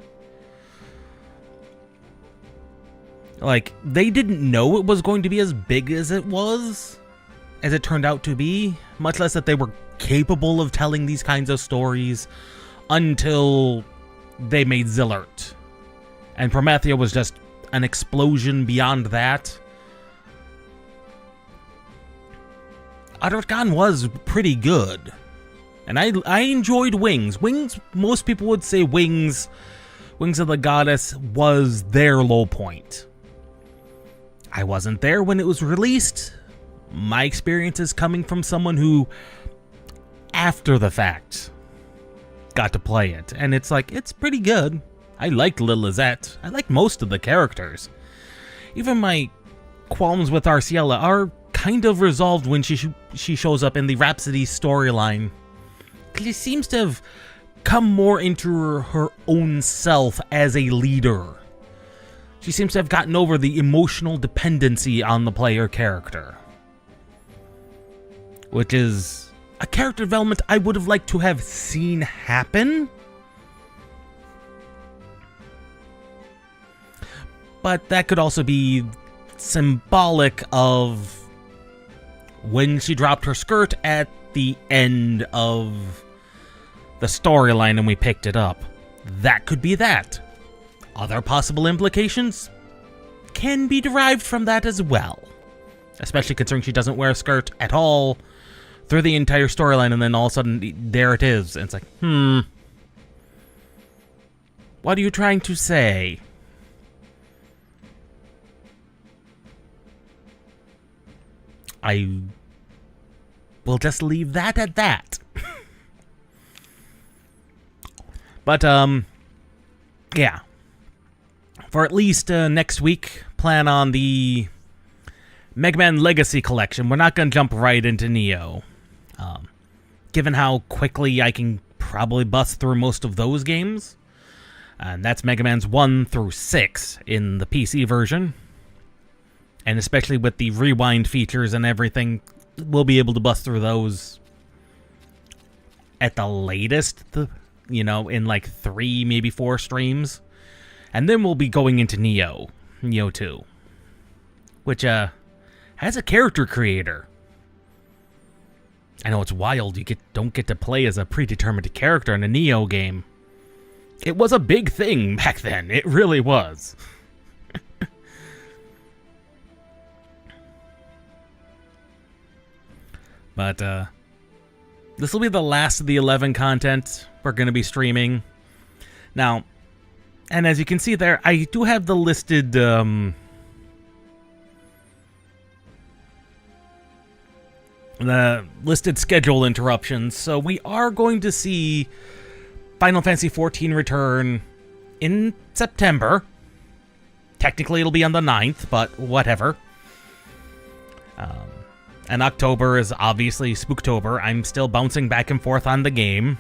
Like, they didn't know it was going to be as big as it was, as it turned out to be, much less that they were capable of telling these kinds of stories until they made Zillert. And Promathia was just an explosion beyond that. Oddert Gone was pretty good. And I enjoyed Wings. Wings, most people would say Wings of the Goddess was their low point. I wasn't there when it was released. My experience is coming from someone who, after the fact, got to play it. And it's like, it's pretty good. I liked Lilizette. I liked most of the characters. Even my qualms with Arciela are kind of resolved when she shows up in the Rhapsodies storyline. She seems to have come more into her own self as a leader. She seems to have gotten over the emotional dependency on the player character. Which is a character development I would have liked to have seen happen. But that could also be symbolic of when she dropped her skirt at the end of the storyline and we picked it up. That could be that. Other possible implications can be derived from that as well. Especially considering she doesn't wear a skirt at all through the entire storyline, and then all of a sudden, there it is. And it's like, what are you trying to say? I will just leave that at that. But, yeah. For at least next week, plan on the Mega Man Legacy Collection. We're not going to jump right into Neo. given how quickly I can probably bust through most of those games. And that's Mega Man's 1 through 6 in the PC version. And especially with the rewind features and everything, we'll be able to bust through those at the latest, in like 3, maybe 4 streams. And then we'll be going into Neo 2, which has a character creator. I know it's wild, don't get to play as a predetermined character in a Neo game. It was a big thing back then, it really was. But this will be the last of the 11 content we're going to be streaming. Now, and as you can see there, I do have the listed schedule interruptions. So we are going to see Final Fantasy XIV return in September. Technically, it'll be on the 9th, but whatever. And October is obviously Spooktober. I'm still bouncing back and forth on the game.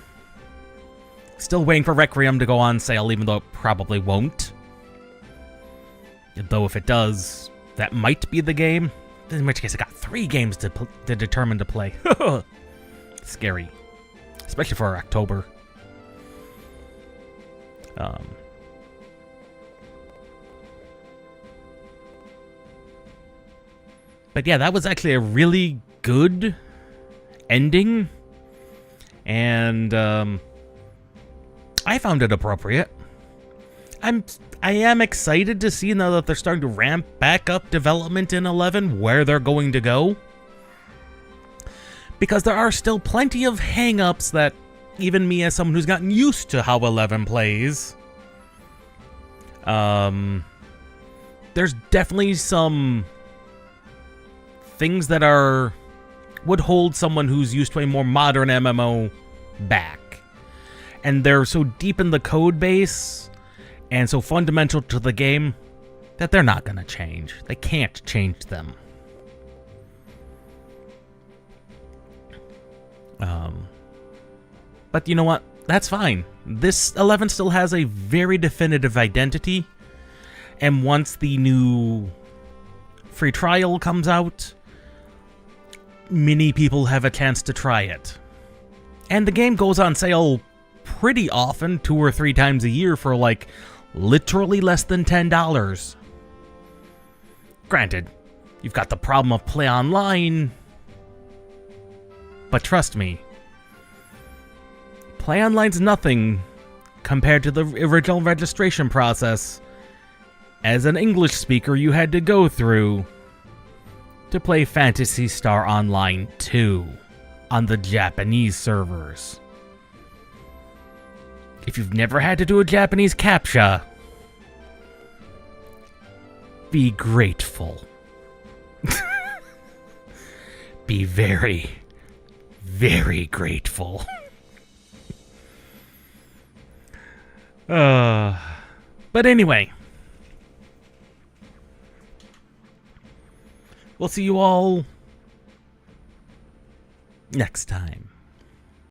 Still waiting for Requiem to go on sale, even though it probably won't. Though if it does, that might be the game. In which case, I got 3 games to determine to play. Scary. Especially for October. But yeah, that was actually a really good ending. And I found it appropriate. I am excited to see now that they're starting to ramp back up development in 11 where they're going to go. Because there are still plenty of hang-ups that even me as someone who's gotten used to how 11 plays, there's definitely some things that would hold someone who's used to a more modern MMO back. And they're so deep in the code base and so fundamental to the game that they're not going to change. They can't change them. But you know what? That's fine. This 11 still has a very definitive identity. And once the new free trial comes out, many people have a chance to try it. And the game goes on sale pretty often, 2 or 3 times a year for like literally less than $10. Granted, you've got the problem of play online, but trust me, play online's nothing compared to the original registration process as an English speaker you had to go through to play Phantasy Star Online 2 on the Japanese servers. If you've never had to do a Japanese CAPTCHA, be grateful. Be very, very grateful. But anyway, we'll see you all next time.